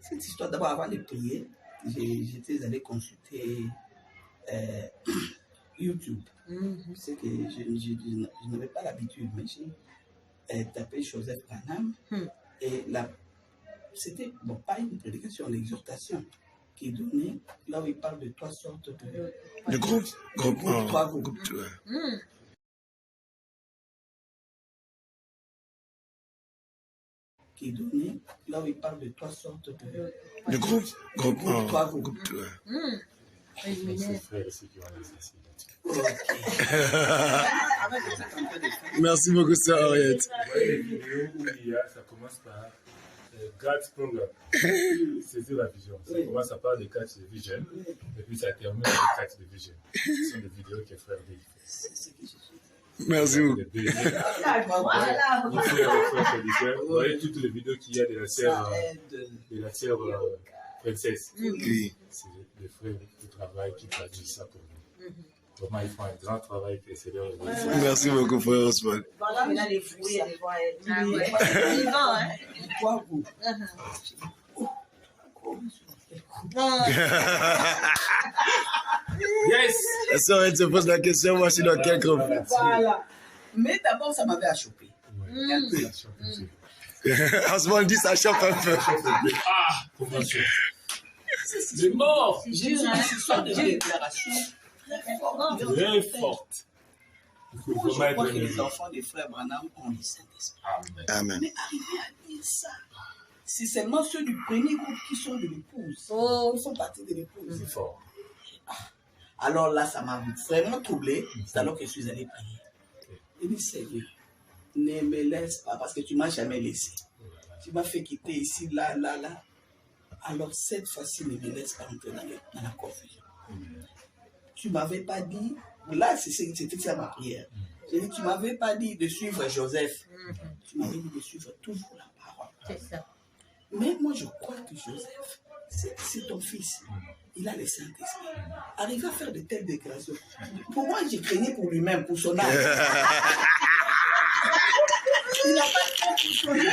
cette histoire d'abord avant de prier, j'étais allé consulter YouTube. C'est que je n'avais pas l'habitude, mais j'ai tapé Joseph Branham et c'était pas une prédication, l'exhortation qui est donnée là où il parle de trois sortes de groupe 3 groupes. Qui est donné là où il parle de trois sortes de groupe 3 groupes. Merci beaucoup, sœur Henriette. Ça commence par God's Program. C'est la vision. Ça commence à parler de Catch the Vision. Et puis ça termine avec Catch the Vision. Ce sont des vidéos que frère dit. Merci beaucoup. Vous voyez toutes les vidéos qu'il y a de la sœur princesse. Oui. C'est les frères qui travaillent, qui traduisent ça pour nous. Vraiment, ils font un grand travail que c'est leur. Merci beaucoup, frère Osman. Voilà, il a les fruits, les voix. Yes! La sœur, elle se pose la question, moi je suis dans quel groupe? Voilà. Mais d'abord, ça m'avait achoppé. Un peu. Osman dit ça choque un peu. Ah! Comment ça? C'est mort! J'ai une histoire de déclaration très forte. Moi, je crois que les enfants des frères Branham ont le Saint-Esprit. Amen. Mais arriver à dire ça, c'est seulement ceux du premier groupe qui sont de l'épouse. Ils font partie de l'épouse. C'est fort. Alors là, ça m'a vraiment troublé. C'est alors que je suis allé prier. Il dit, Seigneur, ne me laisse pas parce que tu ne m'as jamais laissé. Tu m'as fait quitter ici, là. Alors cette fois-ci, ne me laisse pas entrer dans la confusion. Tu ne m'avais pas dit, là c'était ça ma prière. J'ai dit, tu ne m'avais pas dit de suivre Joseph. Tu m'avais dit de suivre toujours la parole. C'est ça. Mais moi je crois que Joseph, c'est ton fils. Il a le Saint-Esprit. Arrive à faire de telles déclarations. Pour moi, j'ai craignais pour lui-même, pour son âge. Il n'a pas craint pour son âge.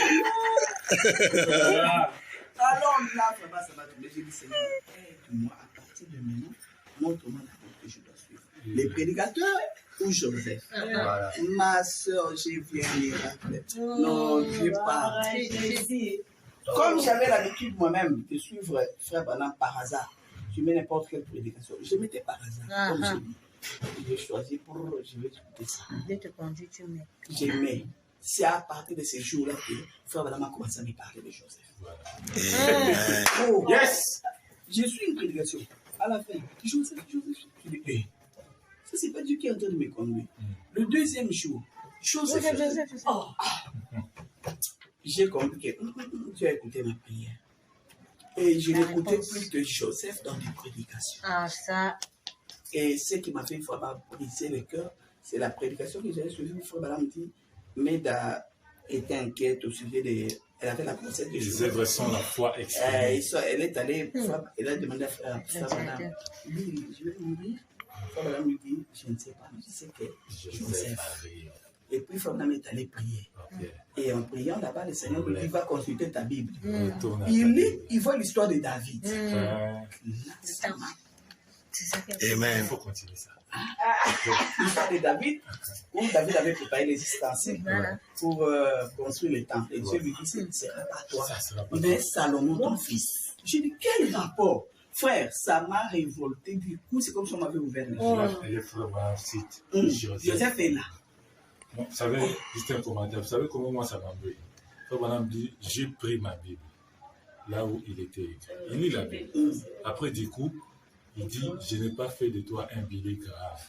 Alors là, ça va tomber. J'ai dit, Seigneur, aide-moi à partir de maintenant, montre-moi la route que je dois suivre. Les prédicateurs, ou Joseph. Voilà. Ma soeur, j'ai vu un miracle. Non, je pas. Comme j'avais l'habitude moi-même de suivre Frère Branham par hasard, je mets n'importe quelle prédication. Je mettais par hasard, comme j'ai dit. J'ai choisi pour, je vais écouter ça. Dès que conduis, tu mets. J'aimais. C'est à partir de ces jours-là que Frère Branham a commencé à me parler de Joseph. Voilà. Oh, yes! Je suis une prédication. À la fin, Joseph. Je dis, hey, ça, c'est pas Dieu qui est en train de me conduire. Le deuxième jour, Joseph. Oh. J'ai compris que tu as écouté ma prière. Et je n'écoutais plus que Joseph dans des prédications. Ah, ça. Et ce qui m'a fait vraiment briser le cœur, c'est la prédication que j'avais suivie. Frère Branham dit, Meda était inquiète au sujet de... Elle avait la grossesse de Les œuvres sont la foi exprimée. elle est allée, elle a demandé à Frère Branham, lui, je vais mourir. Frère Branham lui dit, je ne sais pas, je sais que Joseph. Et puis Frère Branham est allé prier. Okay. Et en priant là-bas, le Seigneur lui dit, va consulter ta Bible. Il voit l'histoire de David. C'est ça Amen. Il faut continuer ça. L'histoire de David, où David avait préparé les ustensiles pour construire le temple. Et Dieu lui dit, ce ne sera pas toi, mais Salomon, ton fils. J'ai dit, quel rapport? Frère, ça m'a révolté. Du coup, c'est comme si on m'avait ouvert les yeux. Joseph est là. Vous savez, juste un commentaire, vous savez comment moi ça m'a embrouillé. Frère Branham dit, j'ai pris ma Bible, là où il était écrit. Il lit la Bible. Après, du coup, il dit, je n'ai pas fait de toi un billet grave.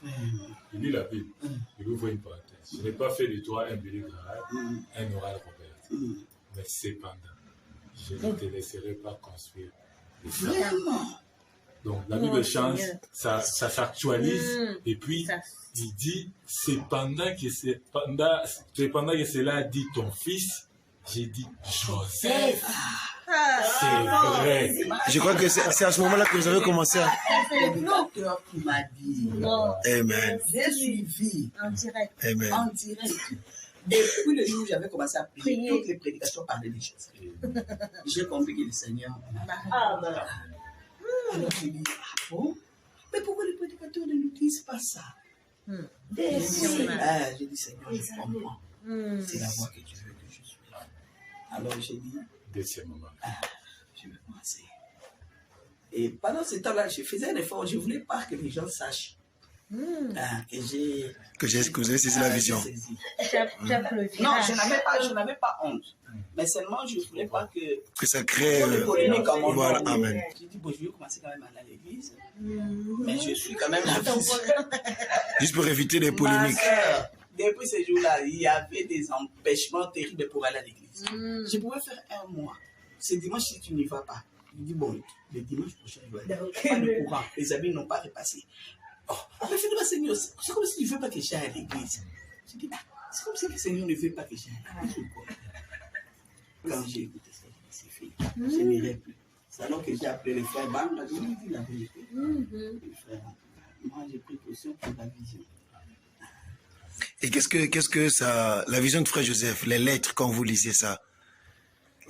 Il lit la Bible. Il ouvre une parenthèse. Je n'ai pas fait de toi un billet grave, un oral Robert. Mais cependant, je ne te laisserai pas construire des Vraiment. Donc, la Bible change, ça s'actualise, et puis, il dit, cependant que cela dit ton fils, j'ai dit Joseph. C'est vrai. Je crois que c'est à ce moment-là que vous avez commencé à... C'est le docteur qui m'a dit. Amen. J'ai suivi. En direct. Amen. En direct. Depuis le jour où j'avais commencé à prier, toutes les prédications parlaient des choses. J'ai compris que le Seigneur m'a... Alors j'ai dit, ah bon? Mais pourquoi les prédicateurs ne nous disent pas ça? J'ai dit, Seigneur, je comprends. C'est la voie que tu veux que je suive. Alors j'ai dit, deuxième moment. Je vais commencer. Et pendant ce temps-là, je faisais un effort. Je ne voulais pas que les gens sachent que vous avez saisi la vision. Non, je n'avais pas honte. Mais seulement, je ne voulais pas que ça crée... Voilà, amen. J'ai dit, bon, je vais commencer quand même à aller à l'église. Mais je suis quand même la fille. Juste pour éviter les polémiques. Depuis ce jour-là, il y avait des empêchements terribles pour aller à l'église. Je pouvais faire un mois. Ce dimanche, si tu n'y vas pas, je dis, bon, le dimanche prochain, je vais aller. Pas de courant. Les amis n'ont pas repassé. Oh, mais finalement, Seigneur, c'est comme si tu ne veux pas que j'aille à l'église. Je dis, c'est comme si le Seigneur ne veut pas que j'aille à l'église. Quand j'ai écouté ça, c'est fini. Je n'irai plus. C'est alors que j'ai appelé les frères Bam, je lui ai dit la vérité. Les frères, moi, j'ai pris position pour la vision. Et qu'est-ce que ça, la vision de Frère Joseph, les lettres quand vous lisez ça,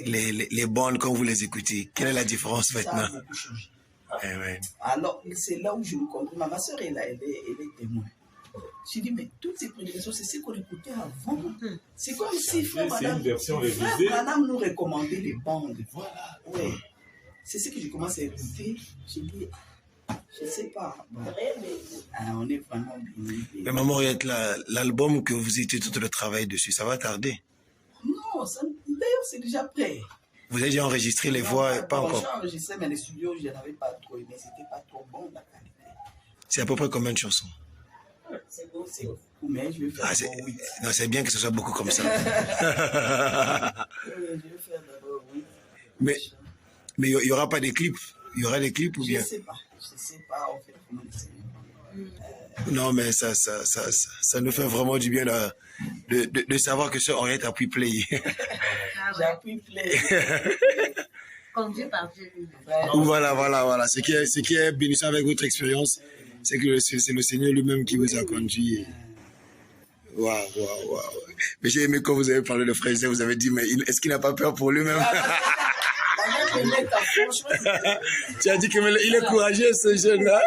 les bandes quand vous les écoutez, quelle est la différence maintenant? Ça a beaucoup changé. Amen. Alors, c'est là où je me comprends. Ma soeur est là, elle est témoin. Je dis, mais toutes ces prédications, c'est ce qu'on écoutait avant. C'est comme si Frère Branham nous recommandait les bandes. Voilà. Ouais. C'est ce que je commence à écouter. Je dis, je ne sais pas. Bon. On est vraiment bien. Mais Maman Henriette, l'album que vous étiez tout le travail dessus, ça va tarder? Non, d'ailleurs, c'est déjà prêt. Vous avez déjà enregistré les voix, pas encore? J'ai enregistré, mais les studios, je n'avais pas trop aimé. C'était pas trop bon, la qualité. C'est à peu près combien de chansons? C'est beau, c'est beaucoup, mais je vais faire d'abord 8. Non, c'est bien que ce soit beaucoup comme ça. Je vais faire d'abord 8. Mais il n'y aura pas des clips? Il y aura des clips ou bien? Je ne sais pas, on fait comment essayer. Non, mais ça nous fait vraiment du bien de savoir que ce Henriette a pu play. J'appuie play. Conduit par Dieu. Voilà. Ce qui est bénissant avec votre expérience, c'est que c'est le Seigneur lui-même qui vous a conduit. Waouh. Mais j'ai aimé quand vous avez parlé de Frère Joseph, vous avez dit, mais est-ce qu'il n'a pas peur pour lui-même? Tu as dit qu'il est courageux, ce jeune-là.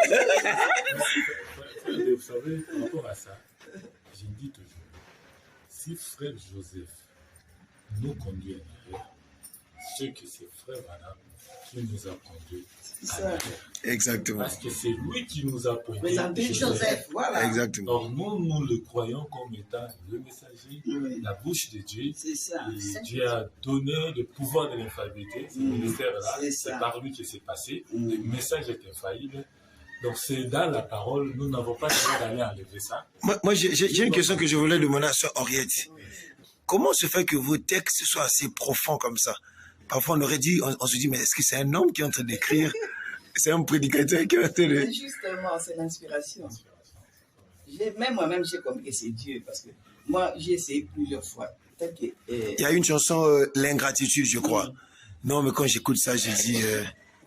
Vous savez, par rapport à ça, si frère Joseph nous conduit en enfer, c'est que c'est frère Adam qui nous a conduits en enfer. Exactement. Parce que c'est lui qui nous a pointé Présenté Joseph, voilà. Exactement. Or, nous le croyons comme étant le messager, Oui. la bouche de Dieu. C'est ça. Et Dieu a donné le pouvoir de l'infaillibilité. Ce ministère-là, C'est c'est ça. par lui que c'est passé. Le message est infaillible. Donc, c'est dans la parole, nous n'avons pas le droit d'aller enlever ça. Moi j'ai une question que je voulais demander à Sœur Henriette. Comment se fait que vos textes soient assez profonds comme ça? Parfois, on aurait dit, on se dit, mais est-ce que c'est un homme qui est en train d'écrire? C'est un prédicateur qui est en train de... Justement, c'est l'inspiration. Même moi-même, j'ai compris que c'est Dieu. Parce que moi, j'ai essayé plusieurs fois. Il y a une chanson, L'ingratitude, je crois. Non, mais quand j'écoute ça, je dis...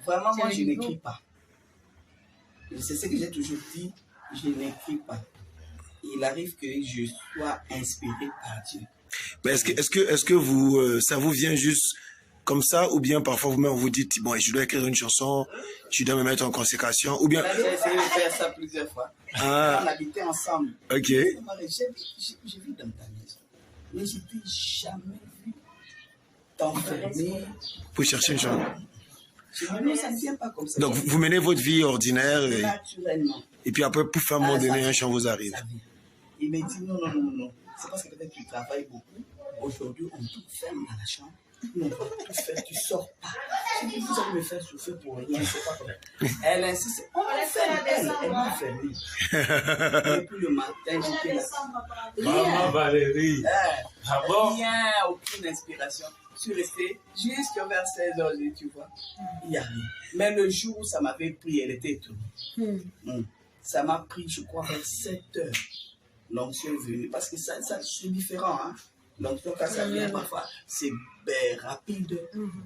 Vraiment, moi, je n'écris pas. C'est ce que j'ai toujours dit, je n'écris pas. Il arrive que je sois inspiré par Dieu. Mais est-ce que vous, ça vous vient juste comme ça, ou bien parfois vous-même vous dites, bon, je dois écrire une chanson, je dois me mettre en consécration, ou bien... J'ai essayé de faire ça plusieurs fois. Ah. On habitait ensemble. Ok. J'ai vu dans ta maison, mais je n'ai jamais vu t'enfermer. Pour chercher une chanson. Non, ça ne vient pas comme ça. Donc vous menez votre vie ordinaire, Naturellement. et puis après, pouf, à un moment donné, un chant vous arrive. Ça vient. Il m'a dit non. C'est parce que peut-être tu travailles beaucoup. Aujourd'hui, on tout ferme dans la chambre. Non, tout faire, tu sors pas. Je dis, vous allez me faire souffrir pour rien, c'est pas comme. Elle insiste, on va faire, elle m'a fermé. Et puis le matin, j'étais là. Maman Valérie. Ah bon? Rien, aucune inspiration. Je suis resté jusqu'à vers 16h, tu vois. Il n'y a rien. Mais le jour où ça m'avait pris, elle était étonnée. Ça m'a pris, je crois, vers 7h. L'onction est venue. Parce que ça c'est différent, hein. L'onction, quand ça vient, parfois, c'est rapide.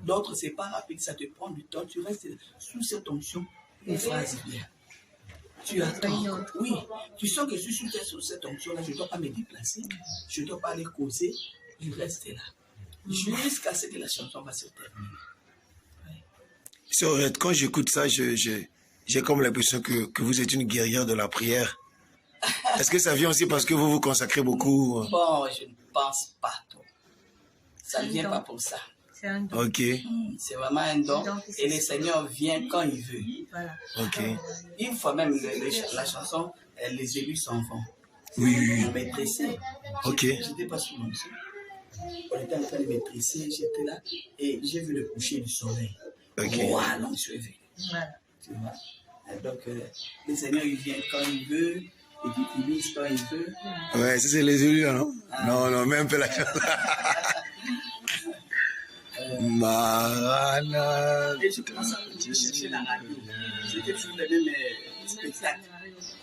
D'autres, c'est pas rapide, ça te prend du temps. Tu restes sous cette onction, une phrase vient. Tu attends. Oui, tu sens que je suis sous cette onction-là, je ne dois pas me déplacer, je ne dois pas aller causer, je reste là. Jusqu'à ce que la chanson va se terminer. Sœur, quand j'écoute ça, j'ai comme l'impression que vous êtes une guerrière de la prière. Est-ce que ça vient aussi parce que vous vous consacrez beaucoup? Bon, je ne pense pas trop. Ça ne vient pas pour ça. C'est un don. Ok. C'est vraiment un don. Et le Seigneur vient quand il veut. Voilà. Ok. Une fois même, la chanson, les élus s'en vont. Oui. On m'est pressé. Ok. J'étais pas sous l'onction. On était en train de me presser, j'étais là. Et j'ai vu le coucher du soleil. Ok. Voilà, l'onction est venue. Voilà. Tu vois? Et donc, le Seigneur, il vient quand il veut. Et puis, il mise quand il veut. Ouais, ça c'est les élus là, non? Non, même un peu la chanson. Marana. Et je commençais à chercher la radio. J'étais toujours le même spectacle.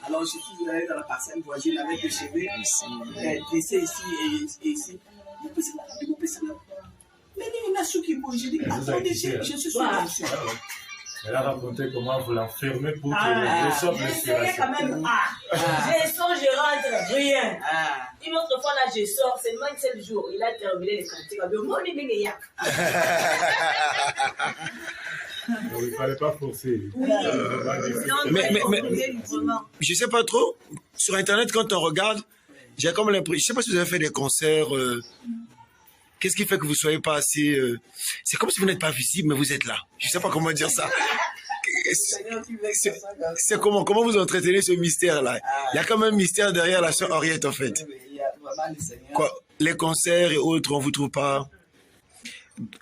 Alors, je suis allé dans la parcelle voisine avec le cheveux dressé ici et ici. Vous poussez là. Mais il y a un sou qui bouge. Je dis, attendez, je suis sur l'onction. Elle a raconté comment vous l'enfermez pour que les sortes d'inspiration. quand même. Je sors, je rentre, rien. Une autre fois, là, je sors, c'est le 27 jours. Il a terminé les cantiques. Il Il ne fallait pas forcer. Mais je sais pas trop. Sur Internet, quand on regarde, j'ai comme l'impression. Je sais pas si vous avez fait des concerts. Qu'est-ce qui fait que vous soyez pas assez... C'est comme si vous n'êtes pas visible, mais vous êtes là. Je sais pas comment dire ça. C'est comment vous entretenez ce mystère-là? Il y a quand même un mystère derrière la sœur Henriette, en fait. Il y a vraiment le Seigneur. Quoi, les concerts et autres, on vous trouve pas...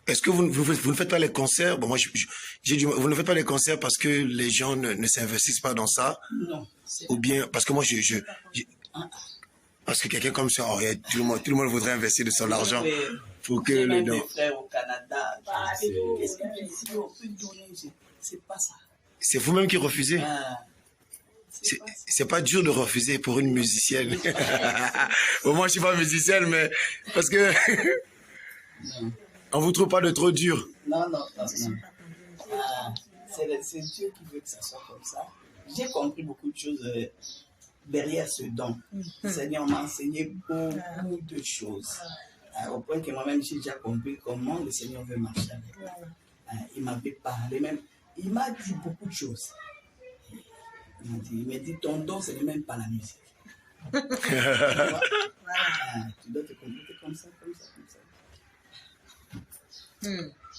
Est-ce que vous ne faites pas les concerts? Bon, moi, vous ne faites pas les concerts parce que les gens ne s'investissent pas dans ça? Non. Ou bien, parce que moi, parce que quelqu'un comme ça, tout le monde voudrait investir de son argent pour que même le des frères au Canada. Qu'est-ce que tu peux donner? C'est pas ça. C'est vous-même qui refusez? C'est pas dur de refuser pour une musicienne. Bon, moi, je suis pas musicienne, mais parce que on vous trouve pas de trop dur. Non. C'est Dieu qui veut que ça soit comme ça. J'ai compris beaucoup de choses derrière ce don. Le Seigneur m'a enseigné beaucoup de choses. Au point que moi-même, j'ai déjà compris comment le Seigneur veut marcher avec moi. Il m'avait parlé même. Il m'a dit beaucoup de choses. Il m'a dit, ton don, ce n'est même pas la musique. Tu dois te comporter comme ça, comme ça, comme ça.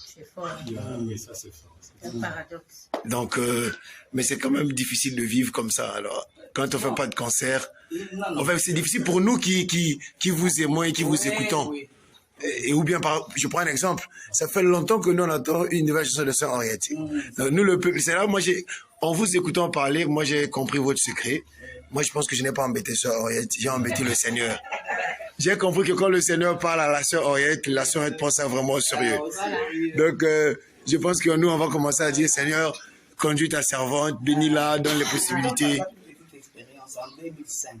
C'est fort. Oui, ça c'est fort. C'est un paradoxe. Donc, mais c'est quand même difficile de vivre comme ça. Alors, quand on ne fait pas de concert, enfin, c'est difficile pour nous qui vous aimons et qui vous écoutons. Oui. Et ou bien, je prends un exemple, ça fait longtemps que nous on entend une nouvelle chanson de Sœur Henriette. Donc, nous, le peuple, c'est là, moi, en vous écoutant parler, moi, j'ai compris votre secret. Moi, je pense que je n'ai pas embêté Sœur Henriette, j'ai embêté le Seigneur. J'ai compris que quand le Seigneur parle à la Sœur Henriette prend ça vraiment au sérieux. Donc, je pense que nous, on va commencer à dire, Seigneur, conduis ta servante, bénis-la, donne les possibilités. Une petite expérience en 2005.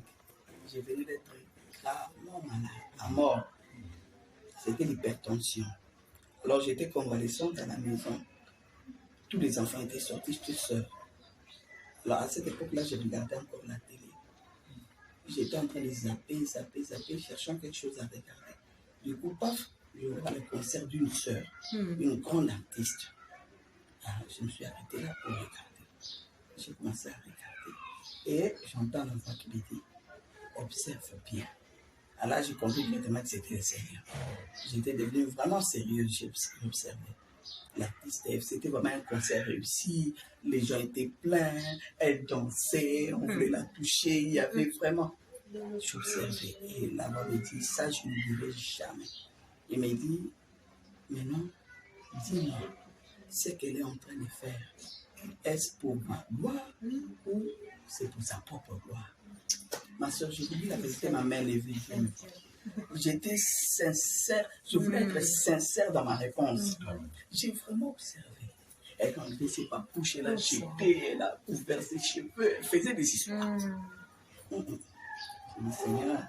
J'ai venu d'être gravement malade, à mort. C'était l'hypertension. Alors j'étais convalescente à la maison. Tous les enfants étaient sortis, j'étais seule. Alors à cette époque-là, je regardais encore la télé. J'étais en train de zapper, cherchant quelque chose à regarder. Du coup, paf, je vois le concert d'une sœur, une grande artiste. Alors, je me suis arrêté là pour regarder. J'ai commencé à regarder. Et j'entends la voix qui me dit, observe bien. Alors là, j'ai compris directement que c'était le Seigneur. J'étais devenu vraiment sérieux, j'observais. L'artiste, c'était vraiment un concert réussi. Les gens étaient pleins, elle dansait, on voulait la toucher. Il y avait vraiment... J'observais. Et la voix me dit, ça, je ne dirai jamais. Il me dit, mais non, dis-moi, ce qu'elle est en train de faire, est-ce pour ma gloire ou c'est pour sa propre gloire? Ma soeur, je vous dis la vérité, ma main levée. J'étais sincère, je voulais être sincère dans ma réponse. J'ai vraiment observé. Elle a enlevé ses papouches, elle a jeté, elle a ouvert ses cheveux, elle faisait des histoires. Je dis, Seigneur,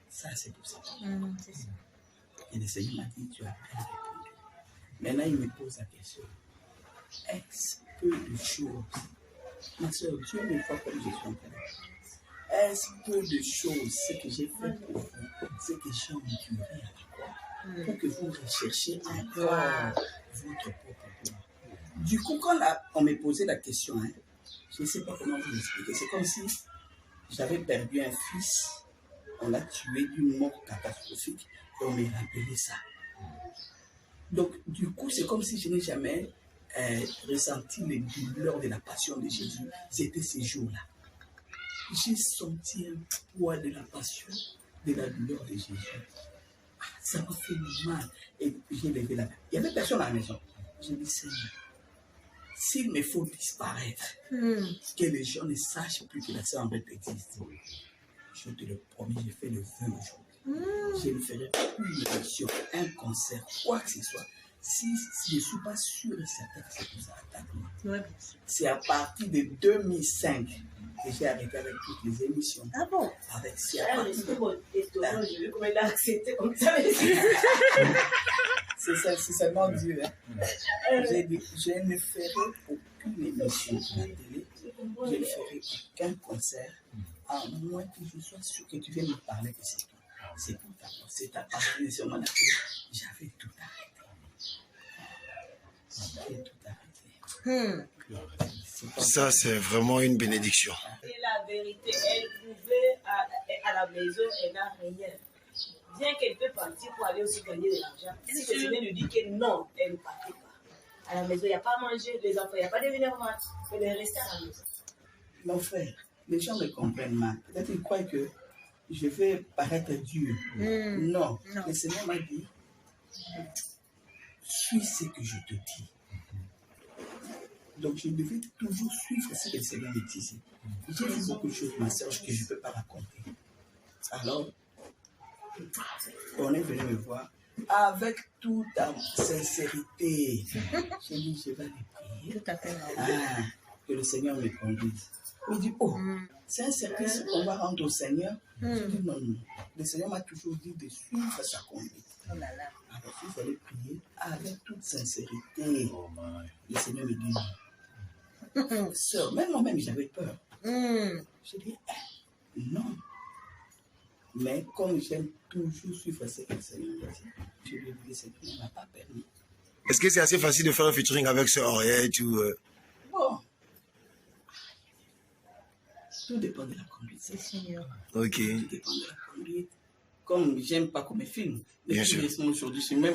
ça c'est pour ça. Et le Seigneur m'a dit, tu as bien répondu. Maintenant, il me pose la question. Est-ce peu de choses, ma soeur, Dieu me voit comme je suis en train de faire. Est-ce peu de choses, ce que j'ai fait pour vous, ce que j'ai enduré à la croix, pour que vous recherchiez encore votre propre gloire. Du coup, quand on me posait la question, je ne sais pas comment vous expliquer, c'est comme si j'avais perdu un fils, on l'a tué d'une mort catastrophique, et on m'a rappelé ça. Donc, du coup, c'est comme si je n'ai jamais ressenti les douleurs de la passion de Jésus. C'était ces jours-là. J'ai senti un poids de la passion, de la douleur de Jésus. Ça m'a fait mal. Et j'ai levé la main. Il n'y avait personne à la maison. J'ai dit, Seigneur, s'il me faut disparaître, que les gens ne sachent plus que la sœur Henriette existe, je te le promets, j'ai fait le vœu aujourd'hui. Je ne ferai plus une émission, un concert, quoi que ce soit. Si je ne suis pas sûr et certain que c'est pour ça attaque. C'est à partir de 2005 que j'ai arrêté avec toutes les émissions. Ah bon? Avec J'ai vu comment il a accepté comme ça. C'est seulement Dieu. J'ai dit, je ne ferai aucune émission à la télé, je ne ferai aucun concert, à moins que je sois sûr que tu viennes me parler de c'est tout. C'est tout. C'est à partir de ce moment-là que j'avais tout arrêté. J'avais tout arrêté. Ça, c'est vraiment une bénédiction. Et la vérité, elle pouvait, à la maison, elle n'a rien. Bien qu'elle peut partir pour aller aussi gagner de l'argent. Si le Seigneur lui dit que non, elle ne partait pas. À la maison, il n'y a pas à manger, les enfants, il n'y a pas de venir voir. Elle est restée à la maison. Mon frère, les gens me comprennent mal. Peut-être qu'ils croient que je vais paraître dur. Non. Le Seigneur m'a dit, suis ce que je te dis. Donc, je devais toujours suivre ce que le Seigneur me disait. J'ai vu beaucoup de choses, ma soeur, que je ne peux pas raconter. Alors, on est venu me voir avec toute sincérité. J'ai dit, je vais aller prier. Tout à fait. Que le Seigneur me conduise. Il dit, oh, c'est un service qu'on va rendre au Seigneur. Je dis, non. Le Seigneur m'a toujours dit de suivre sa conduite. Oh là là. Alors, si vous allez prier avec toute sincérité, le Seigneur me dit non. Sœur, même moi-même, j'avais peur. J'ai dit, non. Mais comme j'aime toujours suivre ce que le Seigneur me dit, je lui ai dit, le Seigneur ne m'a pas permis. Est-ce que c'est assez facile de faire un featuring avec Sœur Henriette ou Bon. Tout dépend de la conduite. C'est Seigneur. Ok. Tout dépend de la conduite. comme j'aime pas comme film. Bien sûr. Aujourd'hui, je suis même.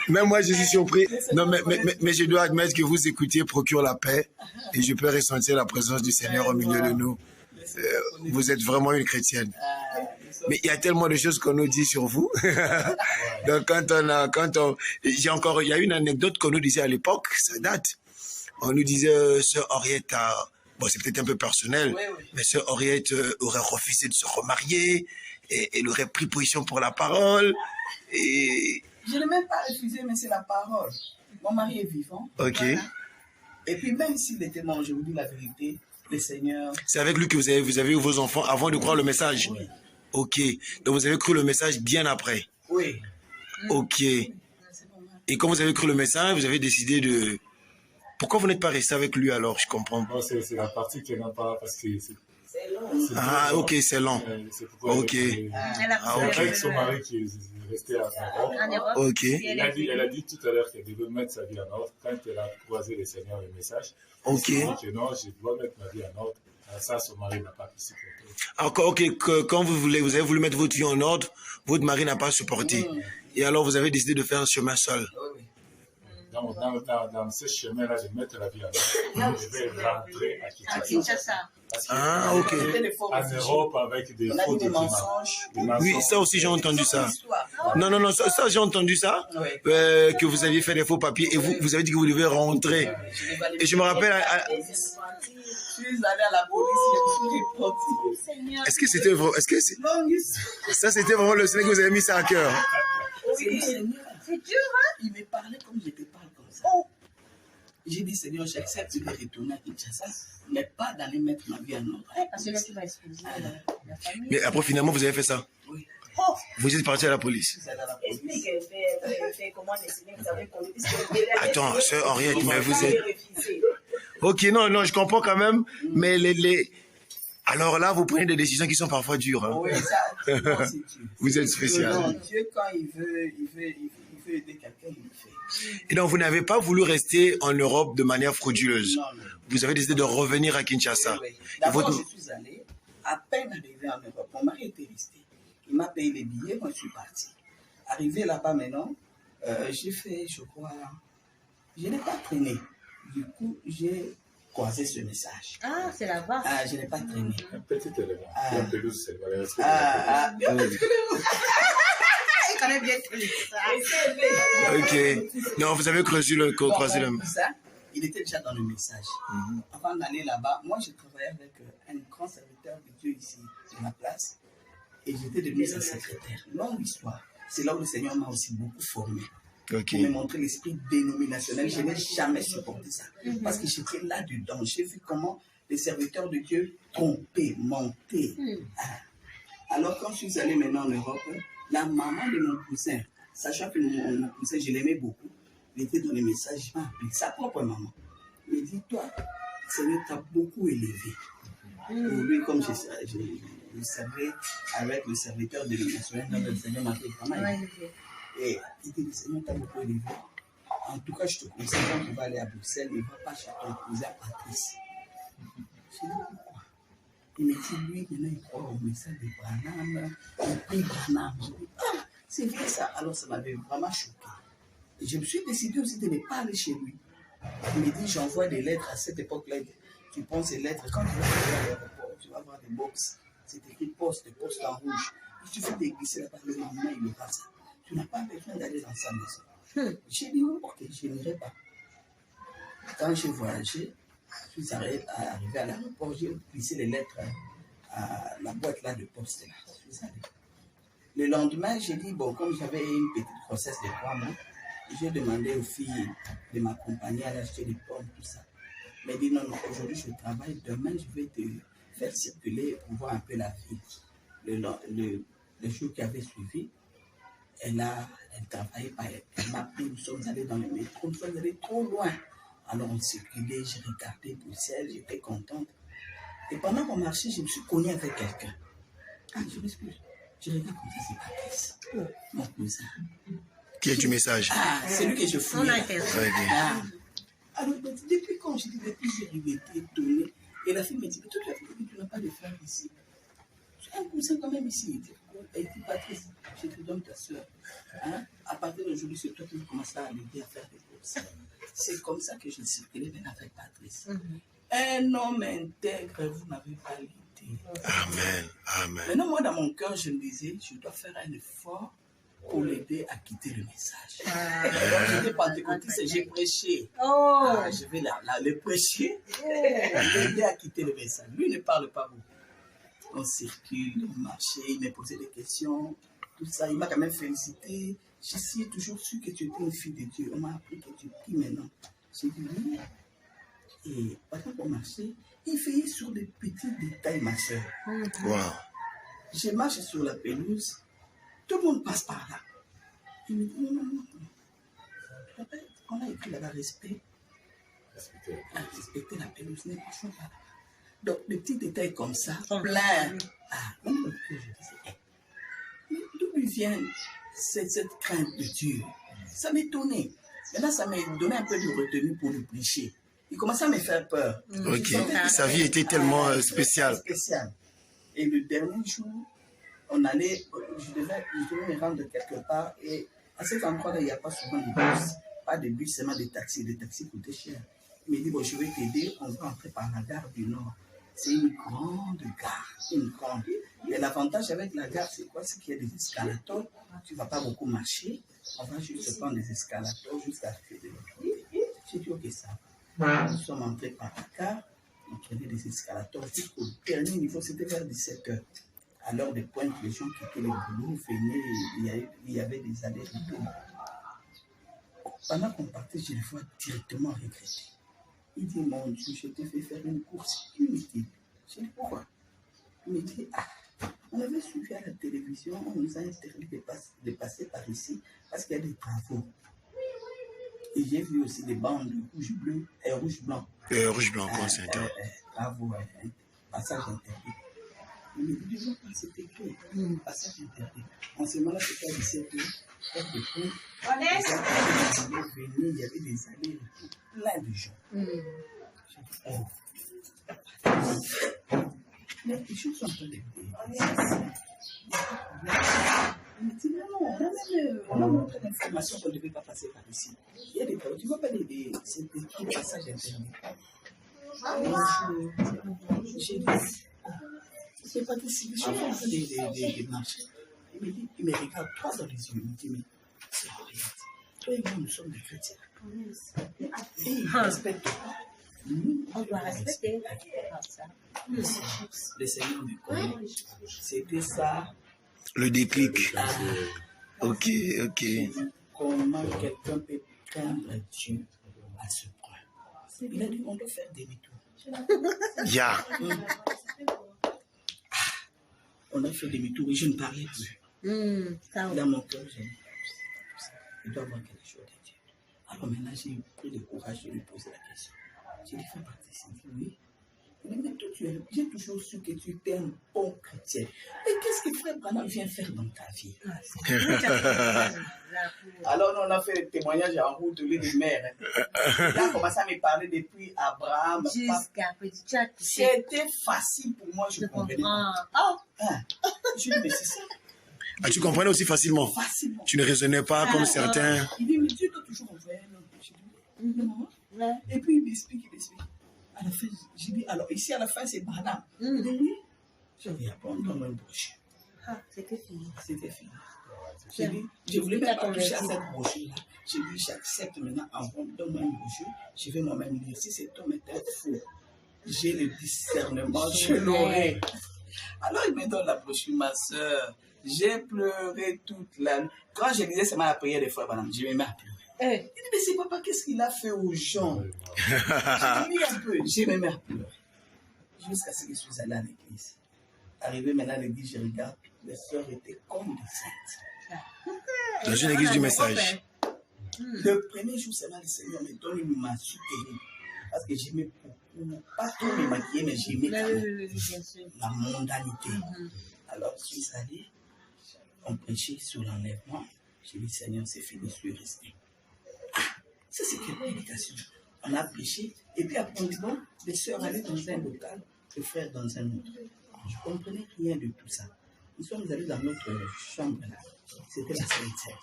Même moi, je suis surpris. Non, mais je dois admettre que vous écoutiez Procure la paix et je peux ressentir la présence du Seigneur au milieu de nous. Vous êtes vraiment une chrétienne. Mais il y a tellement de choses qu'on nous dit sur vous. Donc il y a une anecdote qu'on nous disait à l'époque, ça date. On nous disait, sœur Henriette bon, c'est peut-être un peu personnel, mais sœur Henriette aurait refusé de se remarier et elle aurait pris position pour la parole. Et... Je n'ai même pas refusé, mais c'est la parole. Mon mari est vivant. Ok. Voilà. Et puis même s'il était mort, je vous dis la vérité, le Seigneur... C'est avec lui que vous avez eu vos enfants avant de croire le message? Oui. Ok. Donc vous avez cru le message bien après? Oui. Ok. Et quand vous avez cru le message, vous avez décidé de... Pourquoi vous n'êtes pas resté avec lui alors? Je comprends. Non, c'est la partie qui n'a pas... Parce que C'est long. Ah, ok, c'est lent. C'est pourquoi Ok. avec son mari qui est resté en Europe. En Europe. Ok. Elle a dit tout à l'heure qu'elle devait mettre sa vie en ordre. Quand elle a croisé le Seigneur, le message, Ok. elle a dit que non, je dois mettre ma vie en ordre. Ça, son mari n'a pas pu supporter. Encore, ok, quand vous avez voulu mettre votre vie en ordre, votre mari n'a pas supporté. Et alors vous avez décidé de faire un chemin seul. Dans ce chemin-là, de mettre la vie en ordre, je vais rentrer à Kinshasa. Ah, ok. En Europe, avec des faux des documents. mensonges. Oui, ça aussi j'ai entendu ça. Non, ça j'ai entendu ça, Oui. que vous aviez fait des faux papiers et vous avez dit que vous devez rentrer. Et je me rappelle, Je suis allée à la police, je suis repartie. est-ce que c'était vraiment, ça c'était vraiment le Seigneur que vous avez mis ça à cœur? C'est le Seigneur. C'est dur, hein? Il me parlait comme je te parle comme ça. J'ai dit, Seigneur, j'accepte de retourner à Kinshasa, mais pas d'aller mettre ma vie en ordre. Parce que là, tu vas exposer la famille. Mais après finalement vous avez fait ça. Oui. Vous êtes parti à la police. Je suis allée à la police. Explique, fait comment le Seigneur vous avait conduit. Attends, sœur Henriette, mais vous êtes... Ok, non, je comprends quand même, mais alors là, vous prenez des décisions qui sont parfois dures. Hein. Oui, ça, c'est Dieu. Vous êtes spécial. Non, Dieu, quand il veut aider quelqu'un, il le fait. Et donc, vous n'avez pas voulu rester en Europe de manière frauduleuse. Non. Vous avez décidé de revenir à Kinshasa. Oui. D'abord, je suis allé, à peine arrivé en Europe, mon mari était resté. Il m'a payé les billets, moi je suis parti. Arrivé là-bas maintenant, j'ai fait, je crois, je n'ai pas traîné. Du coup, j'ai croisé ce message. Ah, c'est là-bas. Ah, je n'ai pas traîné. Un petit élément. La pelouse, c'est vrai. Il connaît bien tout ça. Ok. Non, vous avez croisé le... Ça, il était déjà dans le message. Avant d'aller là-bas, moi je travaillais avec un grand serviteur de Dieu ici, de ma place, et j'étais devenu sa secrétaire. Longue histoire. C'est là où le Seigneur m'a aussi beaucoup formé. Ok. Pour me montrer l'esprit dénominationnel. Je n'ai jamais supporté ça. Parce que j'étais là-dedans. J'ai vu comment les serviteurs de Dieu trompaient, mentaient. Alors quand je suis allé maintenant en Europe, la maman de mon cousin, sachant que mon cousin, je l'aimais beaucoup, il était dans les messages, il m'a appelé, sa propre maman. Il me dit, toi, le Seigneur t'a beaucoup élevé. Pour lui, comme je savais, avec le serviteur de l'émission, le Seigneur m'a fait vraiment élevé. Et il dit, le Seigneur t'a beaucoup élevé. En tout cas, je te conseille, quand tu vas aller à Bruxelles, ne va pas chez ton cousin Patrice. Je dis, pourquoi? Il me dit, lui, maintenant, il croit au message de Branham, il prie Branham. Je dis, ah, c'est vrai ça. Alors, ça m'avait vraiment choqué. Et je me suis décidé aussi de ne pas aller chez lui. Il me dit, j'envoie des lettres à cette époque-là. Tu prends ces lettres, quand tu vas aller à l'aéroport, tu vas voir des box. C'est écrit poste en rouge. Il suffit de glisser là-bas, le lendemain, il le passe. Tu n'as pas besoin d'aller dans sa maison. J'ai dit, ok, je n'irai pas. Quand j'ai voyagé, je suis arrivé à l'aéroport, j'ai glissé les lettres à la boîte là de poste. Là. Je suis allé. Le lendemain, j'ai dit, bon, comme j'avais une petite grossesse de 3 mois, j'ai demandé aux filles de m'accompagner à acheter des pommes, tout ça. Mais dit, non, aujourd'hui je travaille, demain je vais te faire circuler pour voir un peu la ville. Le jour qui avait suivi, elle travaillait pas, elle m'a pris, nous sommes allés dans le métro, nous sommes allés trop loin. Alors on circulait, j'ai regardé Bruxelles, j'étais contente. Et pendant qu'on marchait, je me suis connue avec quelqu'un. Ah, je m'excuse. Je regarde comme ça, c'est Patrice, mon cousin. Qui est du message? Ah, c'est lui que je fouille. On a été. Très bien. Alors, depuis quand je dis, depuis j'ai été étonné, et la fille me dit, mais toi, tu n'as pas de frère ici. J'ai un cousin quand même ici. Elle dit, Patrice, je te donne ta soeur. Hein? À partir d'aujourd'hui, c'est toi qui vas commencer à l'aider à faire des courses. C'est comme ça que je circulais maintenant avec Patrice. Un homme intègre, vous n'avez pas l'idée. Amen. Amen. Maintenant, moi, dans mon cœur, je me disais, je dois faire un effort pour l'aider à quitter le message. Alors, j'étais pentecôtiste et j'ai prêché. Je vais le prêcher, l'aider à quitter le message. Lui ne parle pas beaucoup. On circule, on marchait, il m'a posé des questions, tout ça. Il m'a quand même félicité. J'ai toujours su que tu étais une fille de Dieu. On m'a appris que tu es qui maintenant? J'ai dit oui. Et pendant qu'on marchait, il veillait sur des petits détails, ma soeur. Wow. Je marche sur la pelouse, tout le monde passe par là. Il me dit non. On a écrit là-bas respecter la pelouse, ne marchons pas. Donc, des petits détails comme ça, plein. Même que je disais, mais d'où lui vient cette crainte de Dieu? Ça m'étonnait. Maintenant, ça m'a donné un peu de retenue pour le prêcher. Il commençait à me faire peur. Ok, sa vie était tellement spéciale. Et le dernier jour, je devais me rendre quelque part. Et à cet endroit-là, il n'y a pas souvent de bus. Pas de bus, seulement des taxis. Les taxis coûtaient cher. Il me dit, bon, je vais t'aider, on va entrer par la gare du Nord. C'est une grande gare, une grande. Et l'avantage avec la gare, c'est quoi? C'est qu'il y a des escalators. Tu ne vas pas beaucoup marcher. On va juste prendre des escalators jusqu'à l'arrivée de l'autre côté. J'ai dit, ok, ça va. Nous sommes entrés par la gare. On prenait des escalators jusqu'au dernier niveau. C'était vers 17h. À l'heure de pointe, les gens quittaient les boulots, venaient, il y avait des allers-retours. Pendant qu'on partait, je le vois directement regretter. Il dit, mon Dieu, je t'ai fait faire une course inutile. Je dis, pourquoi? Il me dit, on avait suivi à la télévision, on nous a interdit de passer par ici parce qu'il y a des travaux. Et j'ai vu aussi des bandes rouge-bleu et rouge-blanc. Rouge-blanc, quoi, c'est interdit. Travaux, passage interdit. Il me dit, déjà, c'était écrit, passage interdit. En ce moment-là, c'était à 17h. Il y avait des allées, plein de gens. Mais les choses sont en train de il me dit non, on a montré l'information qu'on ne devait pas passer par ici. Il y a des travaux, tu ne vois pas des passages interdits. J'ai dit, c'est pas possible, je suis en train de marcher. Il me regarde droit dans les yeux, il me dit, mais c'est regarde, toi et moi, nous sommes des chrétiens. Et il respecte pas. On doit respecter. Le Seigneur me connaît. C'était ça. Le déclic. Ok. Comment quelqu'un peut craindre Dieu à ce point? Il a dit, on doit faire demi-tour. Yeah. On a fait demi-tour et je ne parlais plus. Dans mon cœur, j'ai dit, il doit avoir quelque chose de Dieu. Alors maintenant, j'ai pris le courage de lui poser la question. J'ai dit, fais partie, oui. Mais toi, j'ai toujours su que tu étais un bon chrétien. Mais qu'est-ce que Frère Branham vient faire dans ta vie? Alors, on a fait le témoignage en route de l'île de mer. Il a commencé à me parler depuis Abraham. Jusqu'à petit chat. C'était facile pour moi, je comprenais. Je dis, mais c'est ça. Tu comprenais aussi facilement. Facilement. Tu ne raisonnais pas comme certains. Il dit, mais Dieu doit toujours envoyer un homme. Je dis, non. Et puis il m'explique. À la fin, j'ai dit, alors ici à la fin c'est Branham. Il dit, oui. Je vais apprendre dans une brochure. C'était fini. J'ai dit, je voulais même pas toucher à cette brochure-là. J'ai dit, j'accepte maintenant, donne-moi une brochure. Je vais moi-même lire. Si cet homme est un fou, j'ai le discernement, je l'aurai. Alors il me donne la brochure, ma soeur. J'ai pleuré toute la nuit. Quand je lisais seulement la prière des frères Branham, je me mets à pleurer. Il dit, mais c'est papa, qu'est-ce qu'il a fait aux gens? J'ai mis un peu, j'ai même à pleurer. Jusqu'à ce que je suis allé à l'église. Arrivé maintenant à l'église, je regarde, les sœurs étaient comme des saintes. Dans une église du message. Le premier jour, seulement le Seigneur me donne une massue terrible. Parce que j'aimais beaucoup, pas trop me maquiller, mais j'aimais quand même la mondanité. Alors, je suis allé, on prêchait sur l'enlèvement. J'ai dit, Seigneur, c'est fini, je suis resté. Ça, c'est quelle prédication? On a prêché. Et puis après, on dit, bon, les sœurs allaient dans un local, les frères dans un autre. Je ne comprenais rien de tout ça. Nous sommes allés dans notre chambre là. C'était la Sainte-Seine.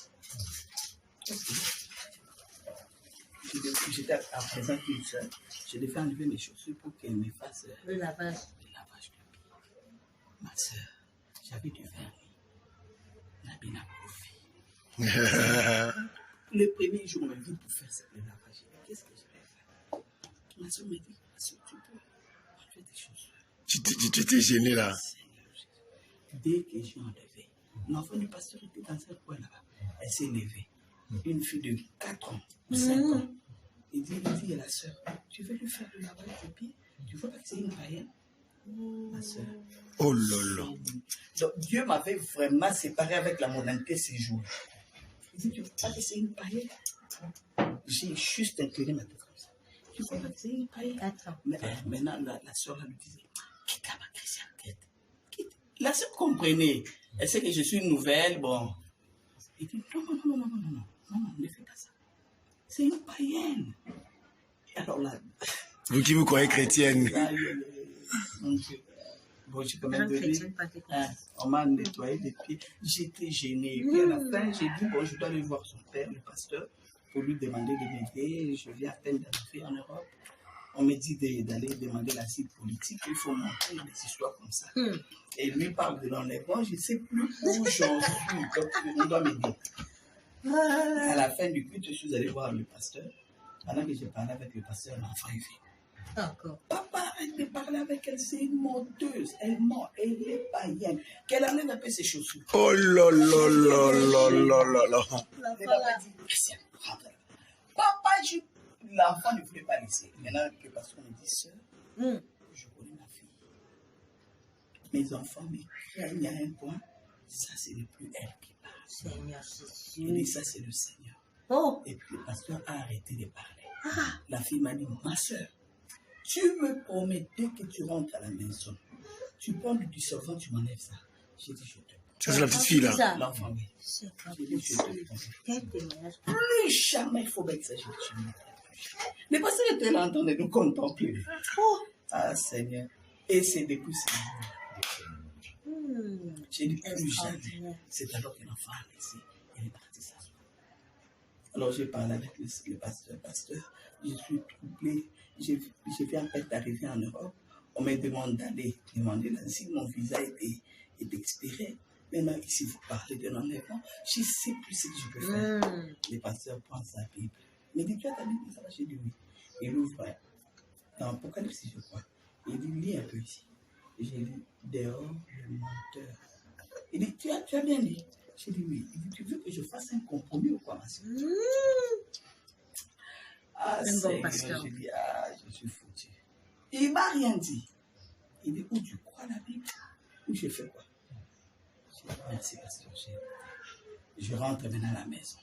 J'étais à présent une sœur. Je devais enlever mes chaussures pour qu'elle me fasse le lavage. Le lavage de pied. Ma sœur, j'avais du vernis. La bina profit. Le premier jour, on m'invite pour faire le lavage. Qu'est-ce que je vais faire? Ma sœur me dit, ma sœur, tu peux enlever tes chaussures. Tu t'es gêné là. Dès que j'ai enlevé, l'enfant du pasteur était dans ce coin là-bas. Elle s'est levée. Une fille de 4 ans, 5 ans. Il dit à la sœur, tu veux lui faire le lavage de pied? Tu vois pas que c'est une païenne? Ma sœur. Oh là là. Donc Dieu m'avait vraiment séparé avec la modernité ces jours. Il dit, tu vois pas que c'est une païenne? J'ai juste incliné ma tête comme ça. Tu vois pas que c'est une païenne? Mais maintenant, la sœur là lui disait, quitte là-bas, Christian, quitte. La sœur comprenait. Elle sait que je suis une nouvelle, bon. Il dit, non, ne fais pas ça. C'est une païenne. Alors là... Vous qui vous croyez chrétienne. Bon, j'ai quand même donné... on m'a nettoyé les pieds. J'étais gênée. Et puis à la fin, j'ai dit, bon, je dois aller voir son père, le pasteur, pour lui demander de m'aider. Je viens à peine d'arriver en Europe. On me dit d'aller demander l'asile politique. Il faut montrer des histoires comme ça. Et lui parle de l'enlèvement. Je ne sais plus où j'en suis. Donc, on doit m'aider. À la fin du culte, je suis allé voir le pasteur. Pendant que j'ai parlé avec le pasteur, l'enfant est venu. D'accord. Papa, arrête de parler avec elle, c'est une menteuse. Elle ment, elle est païenne. Qu'elle enlève un peu ses chaussures. Oh là là là là là là là. Le papa dit, Christian, rentre. Papa, l'enfant ne voulait pas laisser. Maintenant, le pasteur me dit, sœur, je connais ma fille. Mes enfants me craignent à un point. Ça, c'est le plus elle qui parle. Seigneur Jésus. Il dit, ça, c'est le Seigneur. Oh. Et puis le pasteur a arrêté de parler. La fille m'a dit, ma soeur, tu me promettais que tu rentres à la maison. Tu prends du dissolvant, tu m'enlèves ça. J'ai dit, je te promets. Ça, c'est la petite fille là. L'enfant, oui. C'est pas J'ai dit, je te promets. Quel témoignage. Plus jamais il faut bien que ça, je ne le pasteur était là en train de nous contempler. Ah, Seigneur. Et c'est depuis ce jour. J'ai dit, plus jamais. C'est alors que l'enfant a laissé. Elle est partie s'asseoir. Alors j'ai parlé avec le pasteur, je suis troublé, je viens à peine d'arriver en Europe, on me demande d'aller demander l'asile, mon visa est expiré. Maintenant, ici, vous parlez d'un enlèvement, je ne sais plus ce que je peux faire. Le pasteur prend sa Bible. Il me dit, tu as ta Bible, ça va? J'ai dit oui. Il ouvre dans Apocalypse, je crois. Il dit, lis un peu ici. J'ai dit, dehors le menteur. Il dit, tu as bien dit? J'ai dit oui. Il dit, tu veux que je fasse un compromis ou quoi, ma soeur? Ah, Seigneur, j'ai dit, ah, je suis foutu. Il ne m'a rien dit. Il dit, où tu crois la Bible? Où j'ai fait quoi? J'ai dit, merci, pasteur. Je rentre maintenant à la maison.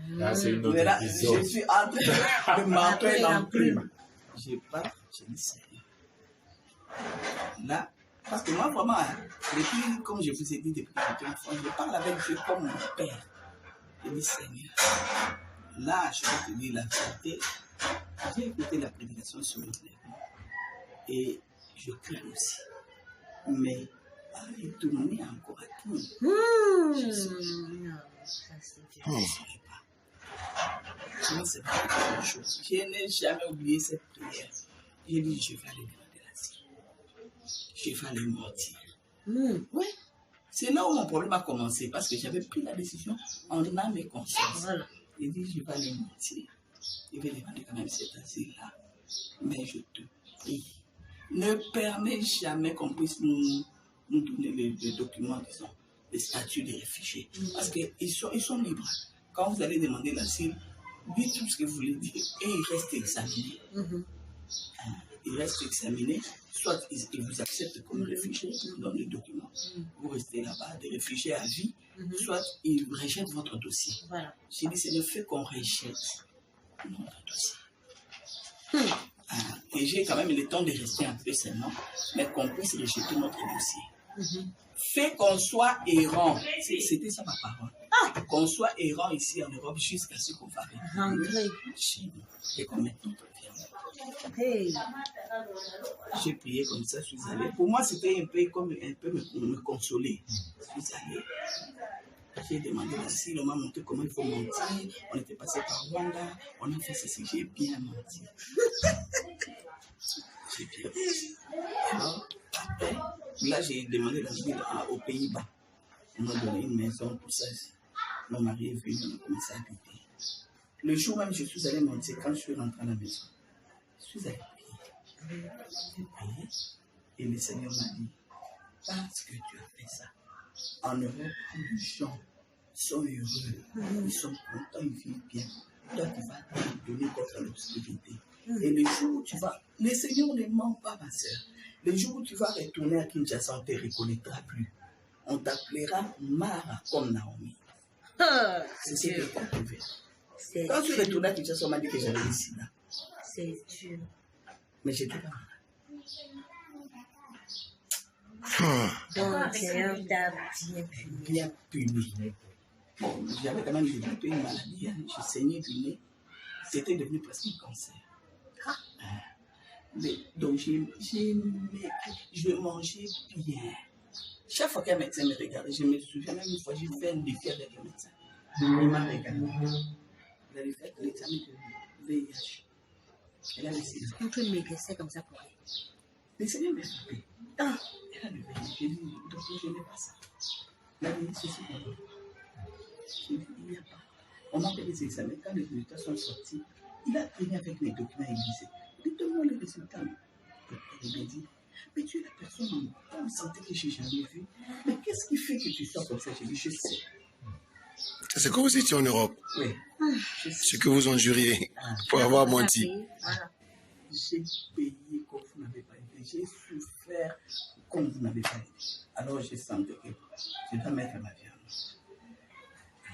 Là, c'est une autre Là, épisode. je suis en train de marquer l'enclume. Je pars, je dis, Seigneur. Là, parce que moi, vraiment, depuis, comme je vous ai dit depuis que j'étais enfant, je parle avec Dieu comme mon père. Je dis, Seigneur, là, je vais te dire la vérité. J'ai écouté la prédication sur l'enlèvement et je crains aussi. Mais à retourner encore à tout, je ne saurais pas. Je ne sais pas quelque chose. Je n'ai jamais oublié cette prière. J'ai dit, je vais aller demander l'asile. Je vais aller mentir. Oui. C'est là où mon problème a commencé, parce que j'avais pris la décision en âme et conscience. Voilà. J'ai dit, je vais aller mentir. Je vais demander quand même cet asile-là. Mais je te prie, ne permets jamais qu'on puisse nous donner les documents, disons, les statuts des réfugiés. Parce qu'ils sont libres. Quand vous allez demander l'asile, dites tout ce que vous voulez dire et ils restent examinés. Ils restent examinés. Soit ils vous acceptent comme réfugié, ils vous donnent les documents. Vous restez là-bas, des réfugiés à vie. Soit ils rejettent votre dossier. Voilà. J'ai dit, c'est le fait qu'on rejette notre dossier. Et j'ai quand même le temps de rester un peu seulement, mais qu'on puisse rejeter notre dossier. Fait qu'on soit errant. C'était ça ma parole. Qu'on soit errant ici en Europe jusqu'à ce qu'on va rentrer chez nous. Et qu'on mette notre vie. Hey. J'ai prié comme ça, je suis allé. Pour moi, c'était un peu comme me consoler. Je suis allé. J'ai demandé à Cyril, on m'a montré comment il faut mentir. On était passé par Rwanda, on a fait ceci, j'ai bien menti. J'ai bien menti. Alors, après, là, j'ai demandé l'asile aux Pays-Bas. On m'a donné une maison, tout ça. Mon mari est venu, on a commencé à habiter. Le jour même, je suis allé mentir quand je suis rentré à la maison. Je suis allé prier. J'ai prié. Et le Seigneur m'a dit, parce que tu as fait ça, en Europe, les gens sont heureux, ils sont contents, ils vivent bien. Toi, tu vas te donner contre l'obscurité. Et le jour où tu vas, le Seigneur ne ment pas, ma soeur. Le jour où tu vas retourner à Kinshasa, on ne te reconnaîtra plus. On t'appellera Mara comme Naomi. C'est ce qui est arrivé. Quand je suis retourné à Kinshasa, on m'a dit que j'avais le sida. C'est dur. Mais j'étais pas malade. Donc, Seigneur t'a Bien puni. Bon, j'avais quand même développé une maladie. Hein. Je saignais du nez. C'était devenu presque un cancer. Mais, donc, je mangeais bien. Chaque fois qu'un médecin me regardait, je me souviens même une fois, j'ai fait un défi avec le médecin. Il m'a regardé. Il avait fait l'examen de VIH. Elle a laissé. On peut maigrir comme ça pour elle. Le Seigneur m'a frappé. Ah, elle a le VIH. J'ai dit, docteur, je n'ai pas ça. Il a dit, ceci pour moi. J'ai dit, il n'y a pas. On m'a fait des examens. Quand les résultats sont sortis, il a traîné avec les documents et il disait, dites-moi les résultats. Il m'a dit, mais tu es la personne en santé que je n'ai jamais vue. Mais qu'est-ce qui fait que tu sors comme ça? J'ai dit, je sais. C'est quand vous étiez en Europe. Oui. Ce que vous injuriez pour avoir menti. J'ai payé comme vous n'avez pas aidé. J'ai souffert comme vous n'avez pas aidé. Alors j'ai senti que je dois mettre ma vie en œuvre.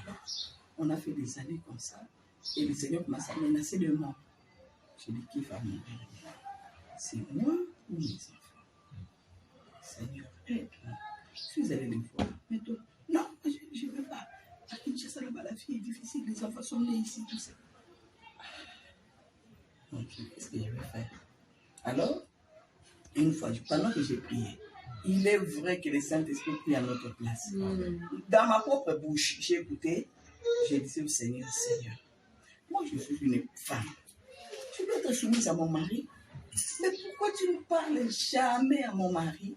Alors, on a fait des années comme ça. Et le Seigneur m'a menacé de mort. J'ai dit, qui va mourir? C'est moi ou mes enfants? Seigneur, aide-moi. Je suis allé les voir. Mais toi, non, je ne veux pas. À Kinshasa, là-bas, la vie est difficile. Les enfants sont nés ici, tout ça. Mon Dieu, qu'est-ce que je vais faire? Alors, une fois, pendant que j'ai prié, il est vrai que le Saint-Esprit prie à notre place. Dans ma propre bouche, j'ai écouté, j'ai dit au Seigneur, Seigneur, moi je suis une femme. Je dois être soumise à mon mari. Mais pourquoi tu ne parles jamais à mon mari?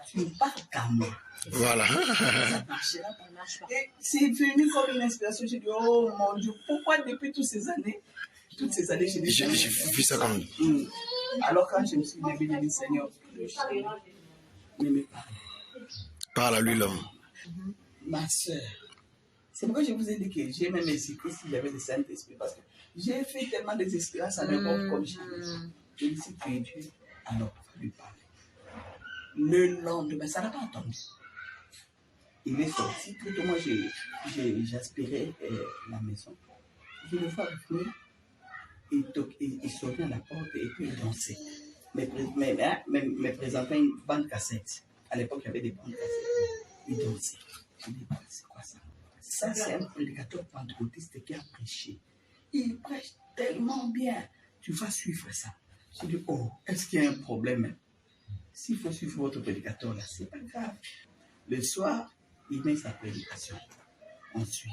Tu ne parles qu'à moi. Voilà. Ça marchera pas. Et c'est venu comme une inspiration. J'ai dit, oh mon Dieu, pourquoi depuis toutes ces années, j'ai dit, j'ai vu ça quand même. Alors quand je me suis levé, j'ai dit, Seigneur, ne me parle. Parle à lui là. Ma soeur, c'est pourquoi je vous ai dit que j'ai même hésité si j'avais le Saint-Esprit, parce que j'ai fait tellement des expériences en Europe comme jamais. Je me suis dit, tu es Dieu, alors lui parler. Le lendemain, ça n'a pas attendu. Il est sorti, plutôt moi j'aspirais la maison. Je le vois venir, il sonnait à la porte et puis il dansait. Me présentait une bande cassette. À l'époque, il y avait des bandes cassettes. Il dansait. Je me dis, c'est quoi ça? Ça, c'est un prédicateur pentecôtiste qui a prêché. Il prêche tellement bien. Tu vas suivre ça. Je dis, oh, est-ce qu'il y a un problème? S'il faut suivre votre prédicateur là, c'est pas grave. Le soir, il met sa prédication. On suit.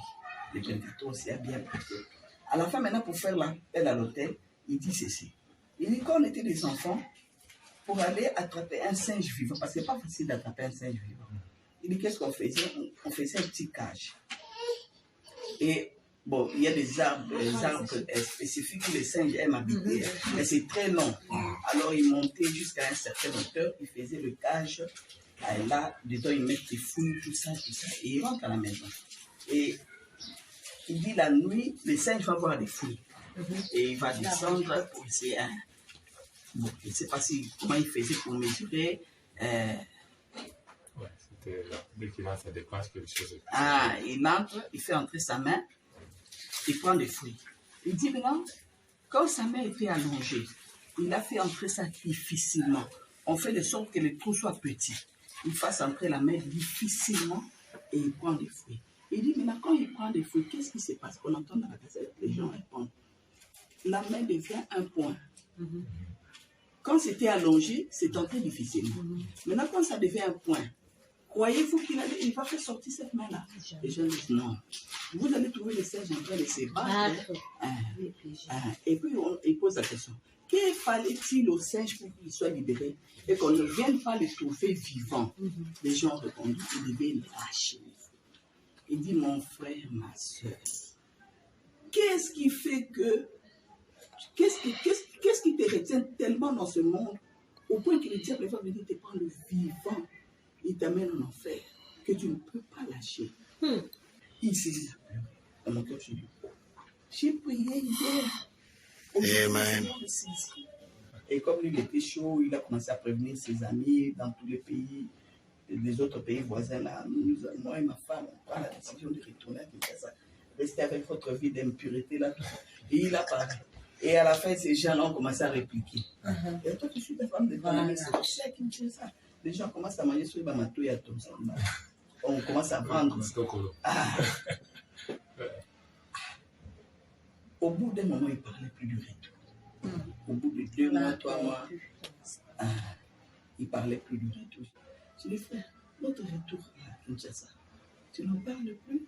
Le prédicateur aussi a bien prêché. À la fin, maintenant, pour faire l'appel à l'hôtel, il dit ceci. Il dit, quand on était des enfants, pour aller attraper un singe vivant, parce que c'est pas facile d'attraper un singe vivant. Il dit, qu'est-ce qu'on faisait? On faisait un petit cage. Et bon, il y a des arbres spécifiques que les singes aiment habiter, mais c'est très long. Alors, il montait jusqu'à un certain hauteur, il faisait le cage. Et là, dedans, il met des fouilles, tout ça, et il rentre à la maison. Et il dit, la nuit, les singes vont voir des fouilles. Et il va descendre pour essayer un. Bon, je ne sais pas comment il faisait pour mesurer. Ouais, c'était dès qu'il a ça dépasse quelque chose. Ah, il entre, il fait entrer sa main, il prend des fruits. Il dit maintenant, quand sa main était allongée, il a fait entrer ça difficilement. On fait de sorte que le trou soit petit. Il fasse entrer la main difficilement et il prend des fruits. Il dit, maintenant, quand il prend des fruits, qu'est-ce qui se passe? On entend dans la cassette, les gens répondent. La main devient un point. Quand c'était allongé, c'est entré difficilement. Maintenant, quand ça devient un point, croyez-vous qu'il va faire sortir cette main-là? Les gens disent non. Vous allez trouver le singe en train de se battre. Et puis, il pose la question. Que fallait-il au singe pour qu'il soit libéré et qu'on ne vienne pas le trouver vivant? Les gens ont répondu, il devait le lâcher. Il dit, mon frère, ma soeur, qu'est-ce qui fait que... Qu'est-ce qui te retient tellement dans ce monde au point que le diable va venir te prendre vivant, il t'amène en enfer, que tu ne peux pas lâcher. Il s'est dit, dans mon cœur, j'ai prié hier. Amen. Et comme lui, il était chaud, il a commencé à prévenir ses amis dans tous les pays, les autres pays voisins là. Moi et ma femme, on prend la décision de retourner à Kinshasa, rester avec votre vie d'impureté là. Et il a parlé. Et à la fin, ces gens-là ont commencé à répliquer. Et toi, tu suis ta femme de ton ami, c'est aussi à Kinshasa. Les gens commencent à manger sur les bamato et à tout ça. On commence à vendre. Au bout d'un moment, il ne parlait plus du retour. Au bout de 2 mois, 3 mois, il ne parlait plus du retour. Je lui ai dit, frère, notre retour à Kinshasa, tu n'en parles plus?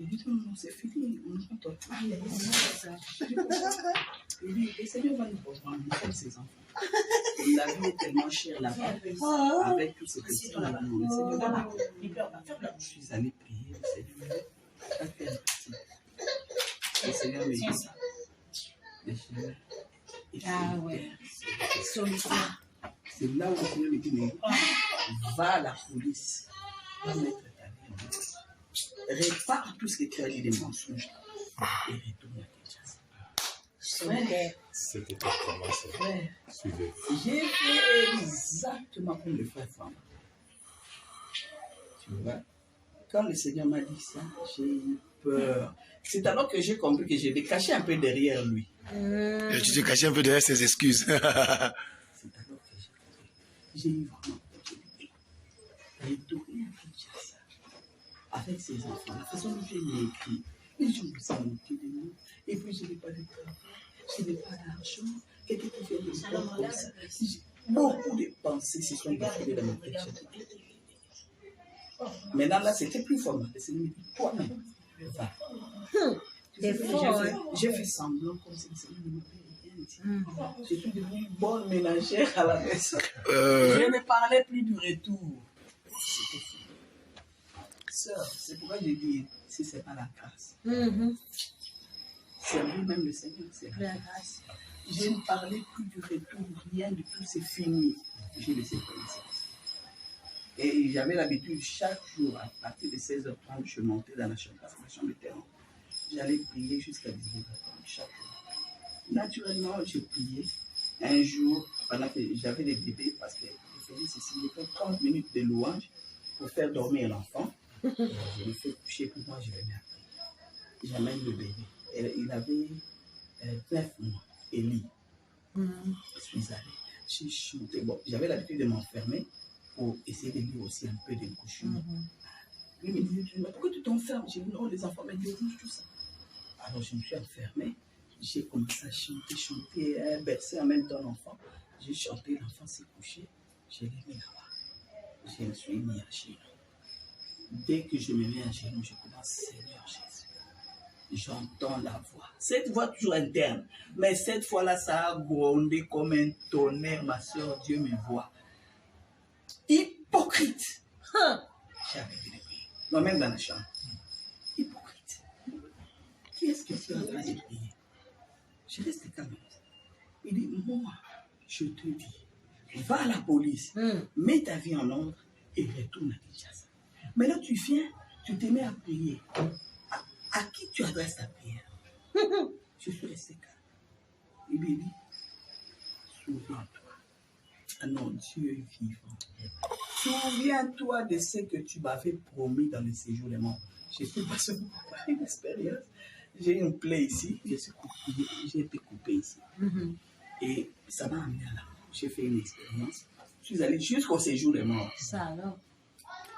Il dit, non, c'est fini, on entend parler. Il dit, le Seigneur va nous reprendre, nous sommes ses enfants. Et la vie est tellement chère là-bas, avec tous ces questions-là. Je suis allé prier, le Seigneur a fait un petit. Le Seigneur me dit, le Seigneur, c'est là où le Seigneur me dit, mais va à la police, va mettre ta vie en place. Répare tout ce que tu as dit des mensonges et retourne à Kinshasa. C'était pas comment ça. Suivez. J'ai fait exactement comme le frère Femme. Tu vois, quand le Seigneur m'a dit ça, j'ai eu peur. C'est alors que j'ai compris que je vais cacher un peu derrière lui. Et tu te cachais un peu derrière ses excuses. C'est alors que j'ai compris. J'ai eu vraiment peur. Retourner à Kinshasa avec ses enfants. La façon dont je l'ai écrit, les gens me sont moqués de nous. Et puis je n'ai pas de travail, je n'ai pas d'argent. Quelqu'un qui fait des choses comme ça. Beaucoup de pensées se sont défilées dans ma tête. Maintenant là, c'était plus fort. C'est toi-même. Va. J'ai fait semblant comme si le Seigneur ne m'avait rien dit. J'étais devenue bonne ménagère à la maison. Je ne parlais plus du retour. C'était fou. Sœur, c'est pourquoi j'ai dit, si ce n'est pas la grâce. Servir même le Seigneur, c'est la grâce. Je ne parlais plus du retour, rien du tout, c'est fini. J'ai laissé commencer. Et j'avais l'habitude, chaque jour, à partir de 16h30, je montais dans la chambre de terrain. J'allais prier jusqu'à 18h30 chaque jour. Naturellement, je priais. Un jour, pendant que j'avais des bébés, parce que je faisais ceci, j'ai fait 30 minutes de louange pour faire dormir l'enfant. Je le fais coucher, puis moi, je vais bien prier. J'amène le bébé. Il avait 9 mois, Élie. Je suis allé. J'ai chanté. Bon, j'avais l'habitude de m'enfermer pour essayer de lire aussi un peu de couchures. Lui me disait, mais pourquoi tu t'enfermes? J'ai dit, non, les enfants me disent tout ça. Alors je me suis enfermé. J'ai commencé à chanter, bercer en même temps l'enfant. J'ai chanté, l'enfant s'est couché. Je l'ai mis là-bas. Je me suis mis à genoux. Dès que je me mets à genoux, je commence, Seigneur Jésus. J'entends la voix. Cette voix toujours interne. Mais cette fois-là, ça a grondé comme un tonnerre, ma soeur. Dieu me voit. Hypocrite. J'ai arrêté de prier. Moi-même dans la chambre. Hypocrite. Qui est-ce que tu es en train de prier? Je reste calme. Il dit, moi, je te dis, va à la police, mets ta vie en ordre et retourne à Kinshasa. Mais là, tu viens, tu te mets à prier. À qui tu adresses ta prière? Je suis resté calme. Il lui dit, souviens-toi. Ah non, Dieu est vivant. Souviens-toi de ce que tu m'avais promis dans le séjour des morts. Je ne sais pas ce que vous parlez une expérience. J'ai une plaie ici, j'ai été coupé ici. Et ça m'a amené à la mort. J'ai fait une expérience. Je suis allé jusqu'au séjour des morts. Ça alors?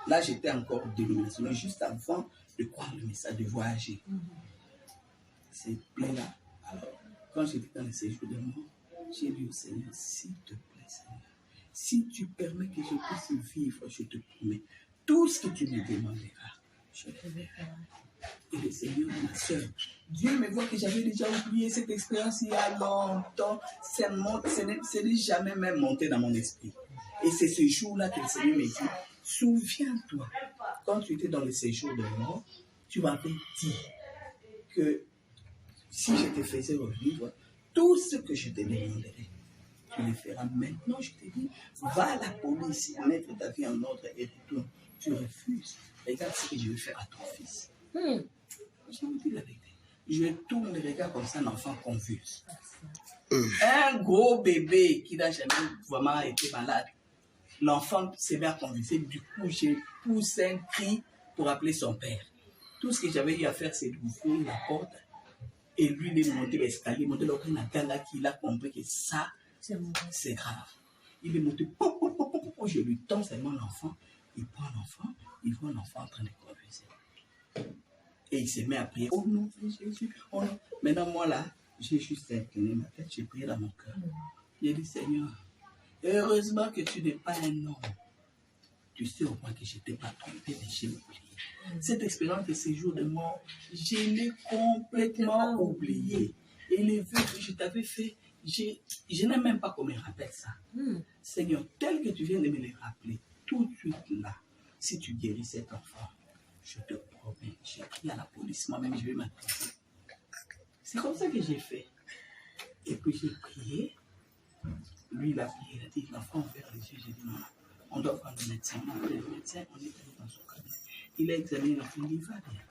Là, j'étais encore dénominationnel, juste avant de croire le message, de voyager. C'est plein là. Alors, quand j'étais dans le séjour de mort, j'ai dit au Seigneur, s'il te plaît, Seigneur, si tu permets que je puisse vivre, je te promets, tout ce que tu me demanderas, je le ferai. Et le Seigneur, ma soeur, Dieu me voit que j'avais déjà oublié cette expérience il y a longtemps. Ce n'est jamais même monté dans mon esprit. Et c'est ce jour-là que le Seigneur me dit, souviens-toi, quand tu étais dans le séjour de mort, tu m'avais dit que si je te faisais revivre, tout ce que je te demanderais, tu le feras. Maintenant, je te dis, va à la police, mettre ta vie en ordre et retourne. Tu refuses. Regarde ce que je vais faire à ton fils. Je vous dis la vérité. Je tourne le regard comme ça, un enfant convulse. Un gros bébé qui n'a jamais vraiment été malade. L'enfant s'est mis à convulser. Du coup, j'ai poussé un cri pour appeler son père. Tout ce que j'avais eu à faire, c'est d'ouvrir la porte. Et lui, il est monté l'escalier, monté là, qu'il a compris que ça, c'est grave. Il est monté, je lui tends seulement l'enfant. Il prend l'enfant, il voit l'enfant en train de convulser. Et il se met à prier. Oh non, Jésus, oh non. Maintenant, moi là, j'ai juste incliné ma tête, j'ai prié dans mon cœur. J'ai dit, Seigneur, heureusement que tu n'es pas un homme. Tu sais au moins que je ne t'ai pas trompé, mais j'ai oublié. Cette expérience de séjour de mort, je l'ai complètement oublié. Et les vœux que je t'avais fait, je n'ai même pas qu'on me rappelle ça. Seigneur, tel que tu viens de me les rappeler, tout de suite là, si tu guéris cet enfant, je te promets, j'écris à la police, moi-même je vais m'attendre. C'est comme ça que j'ai fait. Et puis j'ai prié. Lui, il a prié, il a dit, l'enfant a ouvert les yeux. J'ai dit, non, on doit prendre le médecin. On a appelé le médecin, on est allé dans son cabinet. Il a examiné l'enfant, il dit, va bien.